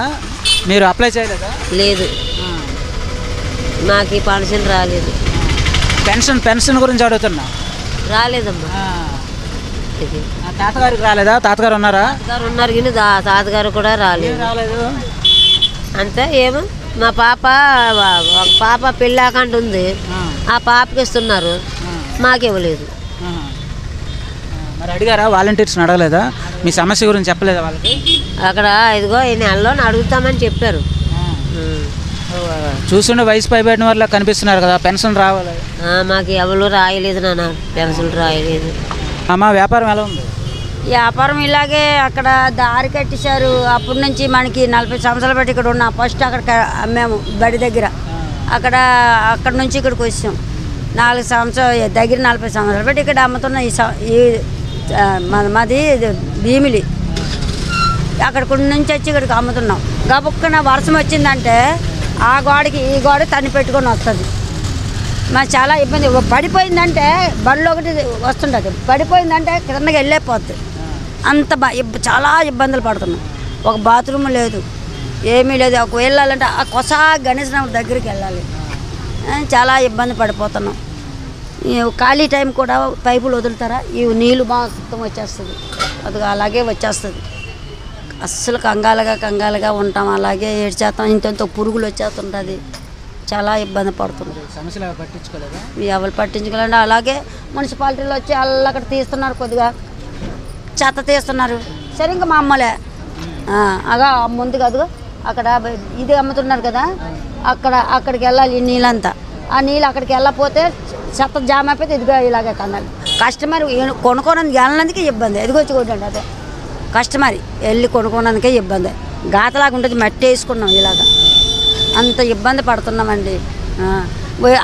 [SPEAKER 1] మీరు? అప్లై చేయలేదా?
[SPEAKER 11] లేదు, నాకు ఈ పెన్షన్ రాలేదు.
[SPEAKER 1] పెన్షన్ గురించి అడుగుతున్నా.
[SPEAKER 11] రాలేదమ్మా.
[SPEAKER 1] తాతగారికి రాలేదా? తాతగారు ఉన్నారా?
[SPEAKER 11] తాతగారు ఉన్నారు కానీ తాతగారు కూడా రాలేదు. అంతే. ఏమో మా పాప పెళ్ళాకంట ఉంది. ఆ పాపకి ఇస్తున్నారు, మాకివ్వలేదు.
[SPEAKER 1] మరి అడిగారా? వాలంటీర్స్ని అడగలేదా? మీ సమస్య గురించి చెప్పలేదా వాళ్ళకి?
[SPEAKER 11] అక్కడ ఇదిగో ఈ నెలలో అడుగుతామని చెప్పారు.
[SPEAKER 1] చూస్తుండే వయసు పైబడిన వాళ్ళ కనిపిస్తున్నారు కదా, పెన్షన్ రావాలి.
[SPEAKER 11] మాకు ఎవరు రాయలేదు నాన్న, పెన్షన్ రాయలేదు.
[SPEAKER 1] అమ్మ వ్యాపారం ఎలా ఉంది?
[SPEAKER 12] వ్యాపారం ఇలాగే. అక్కడ దారి కట్టేశారు. అప్పటి నుంచి మనకి 40 సంవత్సరాలు బట్టి ఇక్కడ ఉన్నాం. ఫస్ట్ అక్కడ అమ్మాము బడి దగ్గర. అక్కడ నుంచి ఇక్కడికి వచ్చాం. 4 సంవత్సరాలు దగ్గర 40 సంవత్సరాలు బట్టి ఇక్కడ అమ్ముతున్న మాది భీమిలి. అక్కడికి నుంచి వచ్చి ఇక్కడికి అమ్ముతున్నాం. గబుక్కున వర్షం వచ్చిందంటే ఆ గోడకి ఈ గోడ తన్ని పెట్టుకొని వస్తుంది. మాకు చాలా ఇబ్బంది. పడిపోయిందంటే బళ్ళు ఒకటి వస్తుంటుంది, పడిపోయిందంటే కిందకి వెళ్ళిపోద్ది. అంత చాలా ఇబ్బందులు పడుతున్నాం. ఒక బాత్రూమ్ లేదు, ఏమీ లేదు. ఒక వెళ్ళాలంటే ఆ కొస గణేష్ దగ్గరికి వెళ్ళాలి. చాలా ఇబ్బంది పడిపోతున్నాం. ఖాళీ టైం కూడా పైపులు వదులుతారా, ఈ నీళ్ళు మొత్తం వచ్చేస్తుంది. అది అలాగే వచ్చేస్తుంది. అస్సలు కంగాలుగా ఉంటాం. అలాగే ఏడ్చేస్తాం. ఇంత పురుగులు వచ్చేస్తుంటుంది. చాలా ఇబ్బంది పడుతుంది.
[SPEAKER 1] సమస్యలు పట్టించుకోలేదా?
[SPEAKER 12] ఎవరు పట్టించుకోలేండి. అలాగే మున్సిపాలిటీలో వచ్చి అక్కడ తీస్తున్నారు, కొద్దిగా చెత్త తీస్తున్నారు. సరే ఇంకా మా అమ్మలే ముందుగా అదిగో అక్కడ ఇది అమ్ముతున్నారు కదా, అక్కడికి వెళ్ళాలి. ఈ నీళ్ళంతా ఆ నీళ్ళు అక్కడికి వెళ్ళకపోతే చెత్త జామ అయిపోతే ఇదిగో ఇలాగే కన్నాలి. కస్టమర్ కొనుక్కోవడానికి వెళ్ళినందుకే ఇబ్బంది. ఎదిగో వచ్చి కొట్టండి. అదే కస్టమర్ వెళ్ళి కొనుక్కోవడానికే ఇబ్బంది. గాతలాగా ఉంటుంది, మట్టి వేసుకున్నాం. ఇలాగా అంత ఇబ్బంది పడుతున్నామండి.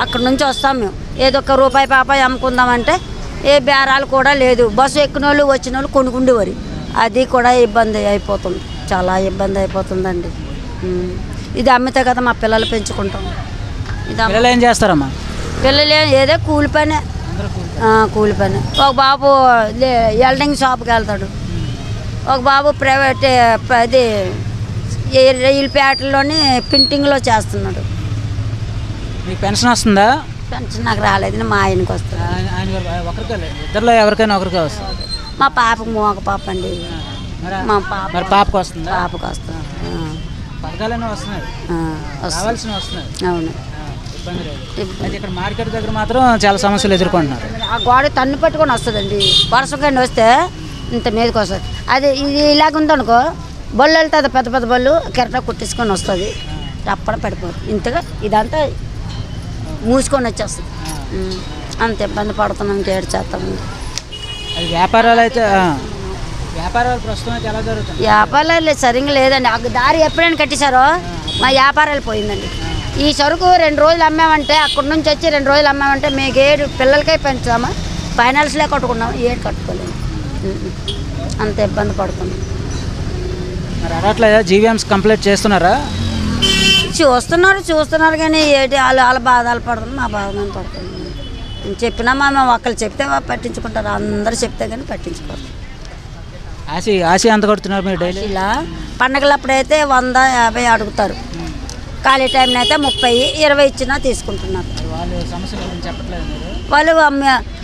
[SPEAKER 12] అక్కడ నుంచి వస్తాం మేము. ఏదో ఒక రూపాయి పాపాయి అమ్ముకుందామంటే ఏ బేరాలు కూడా లేదు. బస్సు ఎక్కిన వాళ్ళు వచ్చిన వాళ్ళు కొనుక్కుండేవారు. అది కూడా ఇబ్బంది అయిపోతుంది. చాలా ఇబ్బంది అయిపోతుందండి. ఇది అమ్మితే కదా మా పిల్లలు పెంచుకుంటాం.
[SPEAKER 1] ఇది ఏం చేస్తారమ్మా?
[SPEAKER 12] పిల్లలు ఏదో కూలి పనే. ఒక బాబు వెల్డింగ్ షాప్కి వెళ్తాడు. ఒక బాబు ప్రైవేట్ అది రైలుపేటలోని ప్రింటింగ్లో చేస్తున్నాడు.
[SPEAKER 1] మీకు పెన్షన్ వస్తుందా?
[SPEAKER 12] పెన్షన్ నాకు రాలేదు, మా ఆయనకి వస్తుంది.
[SPEAKER 1] ఇద్దరులో ఎవరికైనా ఒకరికే వస్తుంది.
[SPEAKER 12] మా పాపకు ఒక పాప అండి. మా పాప
[SPEAKER 1] పాపకు వస్తుంది.
[SPEAKER 12] పాపకు వస్తుంది.
[SPEAKER 1] పథకాలన్నీ వస్తున్నాయి, రావాల్సినవి వస్తున్నాయి.
[SPEAKER 12] అవును,
[SPEAKER 1] ఇబ్బంది లేదు. అయితే ఇక్కడ మార్కెట్ దగ్గర మాత్రం చాలా సమస్యలు ఎదుర్కొంటున్నారు.
[SPEAKER 12] ఆ గోడ తన్ను పట్టుకొని వస్తుందండి, వర్షం వస్తే ఇంత మీదకి వస్తుంది. అది ఇది ఇలాగ ఉందనుకో, బళ్ళు వెళ్తుంది, పెద్ద పెద్ద బళ్ళు కెరటా కుట్టించుకొని వస్తుంది, అప్పుడు పడిపోతుంది. ఇంతగా ఇదంతా మూసుకొని వచ్చేస్తుంది. అంత ఇబ్బంది పడుతున్నాం, ఇంకేడు చేస్తాము.
[SPEAKER 1] అది వ్యాపారాలు అయితే వ్యాపారాలు ప్రస్తుతం అయితే ఎలా జరుగుతుంది?
[SPEAKER 12] వ్యాపారాలు సరిగ్గా లేదండి. ఆ దారి ఎప్పుడైనా కట్టేశారో మా వ్యాపారాలు పోయిందండి. ఈ సరుకు 2 రోజులు అమ్మామంటే, అక్కడి నుంచి వచ్చి 2 రోజులు అమ్మామంటే మీకు ఏడు పిల్లలకే పెంచుతామా, ఫైనాన్స్లే కట్టుకున్నాము, ఏడు కట్టుకోలేము. అంత ఇబ్బంది పడుతున్నాం.
[SPEAKER 1] మరి అట్లా జీవీఎంస్ కంప్లీట్ చేస్తున్నారా?
[SPEAKER 12] చూస్తున్నారు కానీ ఏంటి వాళ్ళ బాధలు పడుతున్నాం, మా బాధ మేము పడుతున్నాం. చెప్పినా మేము ఒకళ్ళు చెప్తే పట్టించుకుంటారు, అందరూ చెప్తే కానీ పట్టించుకోరు.
[SPEAKER 1] ఆశ ఎంత కడుతున్నారు మీరు డైలీ?
[SPEAKER 12] ఇలా పండగలప్పుడైతే 100-50 అడుగుతారు, ఖాళీ టైంలో అయితే 30-20 ఇచ్చినా తీసుకుంటున్నారు.
[SPEAKER 1] వాళ్ళు సమస్యల గురించి చెప్పట్లేదు మీరు?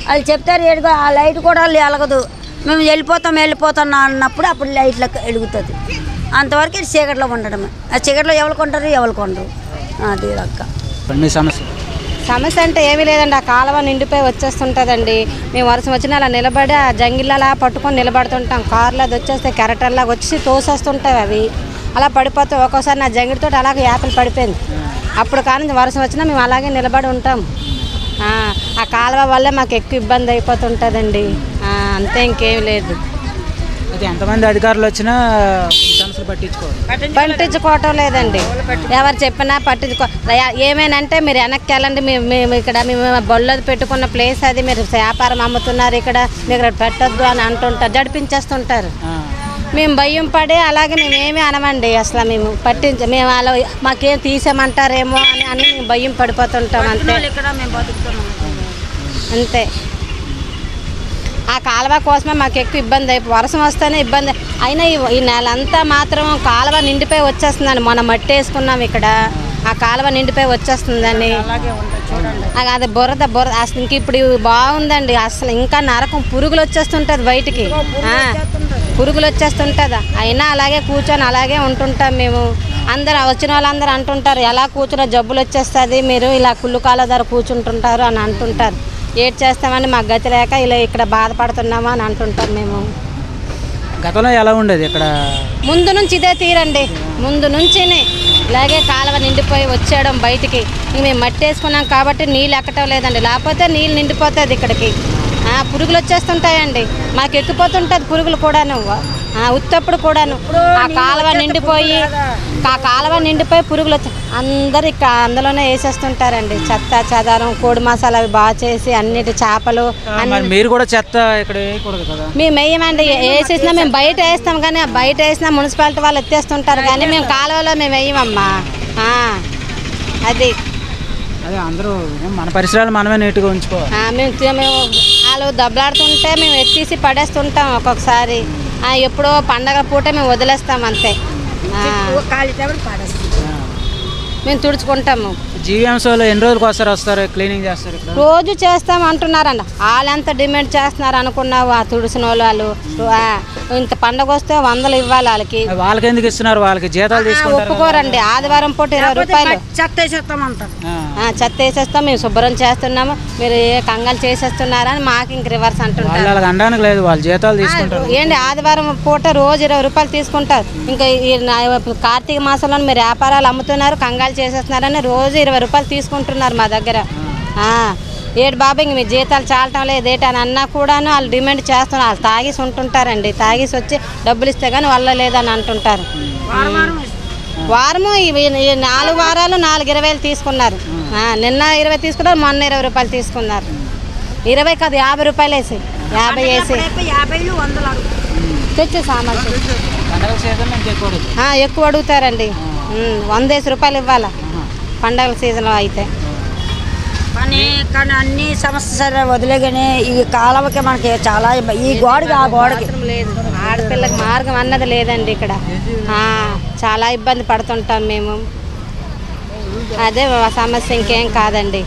[SPEAKER 12] వాళ్ళు చెప్తారు, ఏడుగో ఆ లైట్ కూడా వాళ్ళు వెలగదు, మేము వెళ్ళిపోతాం అన్నప్పుడు అప్పుడు లైట్లకు వెలుగుతుంది. అంతవరకు చీకట్లో ఉండడమే. ఆ చీకట్లో ఎవరు కొంటారు, ఎవరు కొనరు. అది అక్క
[SPEAKER 1] మీ సమస్య.
[SPEAKER 13] సమస్య అంటే ఏమీ లేదండి. ఆ కాలువ నిండిపోయి వచ్చేస్తుంటుందండి. మేము వర్షం వచ్చినా అలా నిలబడి ఆ జంగిళ్ళలా పట్టుకొని నిలబడుతుంటాం. కార్లు అది వచ్చేస్తే కెరటల్లాగా వచ్చి తోసేస్తుంటాయి. అవి అలా పడిపోతే ఒక్కోసారి నా జంగిడితో అలాగే యాపిల్ పడిపోయింది. అప్పుడు కానీ వర్షం వచ్చినా మేము అలాగే నిలబడి ఉంటాం. ఆ కాలువ వల్లే మాకు ఎక్కువ ఇబ్బంది అయిపోతుంటుందండి. అంతే, ఇంకేం లేదు.
[SPEAKER 1] ఎంతమంది అధికారులు వచ్చినా
[SPEAKER 13] పట్టించుకోవటం లేదండి. ఎవరు చెప్పినా ఏమైనా మీరు వెనక్కి వెళ్ళండి, మేము ఇక్కడ మేము బొల్లది పెట్టుకున్న ప్లేస్ అది, మీరు వ్యాపారం అమ్ముతున్నారు, ఇక్కడ మీరు పెట్టొద్దు అని అంటుంటారు, జడిపించేస్తుంటారు. మేము భయం పడి అలాగే మేమేమీ అనమండి. అసలు మేము అలా మాకేం తీసామంటారేమో అని మేము భయం పడిపోతుంటాం. అంతే. ఆ కాలువ కోసమే మాకు ఎక్కువ ఇబ్బంది అయిపోయి, వర్షం వస్తేనే ఇబ్బంది అయినా ఈ నెల అంతా మాత్రం కాలువ నిండిపోయి వచ్చేస్తుందండి. మొన్న మట్టి వేసుకున్నాం ఇక్కడ, ఆ కాలువ నిండిపోయి వచ్చేస్తుందండి. అది బురద అసలు ఇంక ఇప్పుడు బాగుందండి. అసలు ఇంకా నరకం, పురుగులు వచ్చేస్తుంటుంది బయటికి, పురుగులు వచ్చేస్తుంటుంది. అయినా అలాగే కూర్చొని అలాగే ఉంటుంటాం మేము. అందరూ వచ్చిన వాళ్ళందరూ అంటుంటారు, ఎలా కూర్చున్న జబ్బులు వచ్చేస్తుంది, మీరు ఇలా కుళ్ళు కాల ధర కూర్చుంటుంటారు అని అంటుంటారు. ఏడ్ చేస్తామని మాకు గతి లేక ఇలా ఇక్కడ బాధపడుతున్నామా అని అంటుంటాం మేము.
[SPEAKER 1] గతంలో ఎలా ఉండేది ఇక్కడ?
[SPEAKER 13] ముందు నుంచి ఇదే తీరండి, ముందు నుంచి ఇలాగే కాలువ నిండిపోయి వచ్చేయడం బయటికి. మేము మట్టి వేసుకున్నాం కాబట్టి నీళ్ళు ఎక్కటం లేదండి, లేకపోతే నీళ్ళు నిండిపోతుంది ఇక్కడికి. పురుగులు వచ్చేస్తుంటాయండి, మాకు ఎక్కిపోతుంటుంది పురుగులు కూడాను, ఉత్తప్పుడు కూడాను. ఆ కాలువ నిండిపోయి పురుగులు వచ్చి అందరు ఇక్కడ అందులోనే వేసేస్తుంటారండి. చెత్త చెదారం, కోడి మసాలా అవి బాగా చేసి అన్నిటి చేపలు
[SPEAKER 1] మీరు కూడా చెత్త ఇక్కడ వేయకూడదు కదా?
[SPEAKER 13] మేము వేయమండి, వేసేసినా మేము బయట వేస్తాం కానీ బయట వేసినా మున్సిపాలిటీ వాళ్ళు ఎత్తేస్తుంటారు కానీ మేము కాలువలో మేము వేయమమ్మా. అది
[SPEAKER 1] అందరూ మన పరిసరాలు మనమే నీట్గా ఉంచుకోవాలి.
[SPEAKER 13] మేము వాళ్ళు దెబ్బలాడుతుంటే మేము ఎత్తేసి పడేస్తుంటాం. ఒక్కొక్కసారి ఎప్పుడో పండగ పూట మేము వదిలేస్తాం అంతే, మేము తుడుచుకుంటాము.
[SPEAKER 1] జీవీఎంస్ వాళ్ళు ఎన్ని రోజులకు వస్తారు క్లీనింగ్ చేస్తారు?
[SPEAKER 13] రోజు చేస్తాం అంటున్నారండి. వాళ్ళు ఎంత డిమాండ్ చేస్తున్నారు అనుకున్నావు? ఆ తుడిసిన వాళ్ళు ఇంత పండగ వస్తే 100 ఇవ్వాలి వాళ్ళకి.
[SPEAKER 1] వాళ్ళకి ఎందుకు ఇస్తున్నారు? వాళ్ళకి జీతాలు తీసుకుంటారు.
[SPEAKER 13] ఒప్పుకోరండి. ఆదివారం పూట 20 రూపాయలు
[SPEAKER 12] చెత్త వేసేస్తామంటారు.
[SPEAKER 13] చెత్త వేసేస్తాం, మేము శుభ్రం చేస్తున్నాము, మీరు ఏ కంగాలు చేసేస్తున్నారని మాకు ఇంక రివర్స్ అంటుంటారు.
[SPEAKER 1] అనడానికి లేదు, వాళ్ళు జీతాలు తీసుకుంటారు.
[SPEAKER 13] ఏంటి ఆదివారం పూట రోజు 20 రూపాయలు తీసుకుంటారు. ఇంకా కార్తీక మాసంలో మీరు వ్యాపారాలు అమ్ముతున్నారు, కంగాలు చేసేస్తున్నారని రోజు 20 రూపాయలు తీసుకుంటున్నారు మా దగ్గర. ఏడు బాబు ఇంక మీ జీతాలు చాలటం లేదు ఏటని అన్నా కూడాను వాళ్ళు డిమాండ్ చేస్తున్నారు. వాళ్ళు తాగేసి ఉంటుంటారండి, తాగేసి వచ్చి డబ్బులు ఇస్తే కానీ వాళ్ళ లేదని అంటుంటారు. వారము 4 వారాలు 4-20 తీసుకున్నారు. నిన్న 20 తీసుకున్నారు, మొన్న 20 రూపాయలు తీసుకున్నారు. 20 కాదు 50 రూపాయలు వేసి 50 వేసి తెచ్చి సామాన్ ఎక్కువ అడుగుతారండి. 100 రూపాయలు ఇవ్వాలా పండగల సీజన్లో అయితే.
[SPEAKER 12] కానీ అన్ని సమస్యలు వదిలేగానే ఈ కాలువకి మనకి చాలా ఈ గోడకి ఆ గోడకి
[SPEAKER 13] లేదు, ఆడపిల్లకి మార్గం అన్నది లేదండి ఇక్కడ. చాలా ఇబ్బంది పడుతుంటాం మేము. అదే సమస్య, ఇంకేం కాదండి.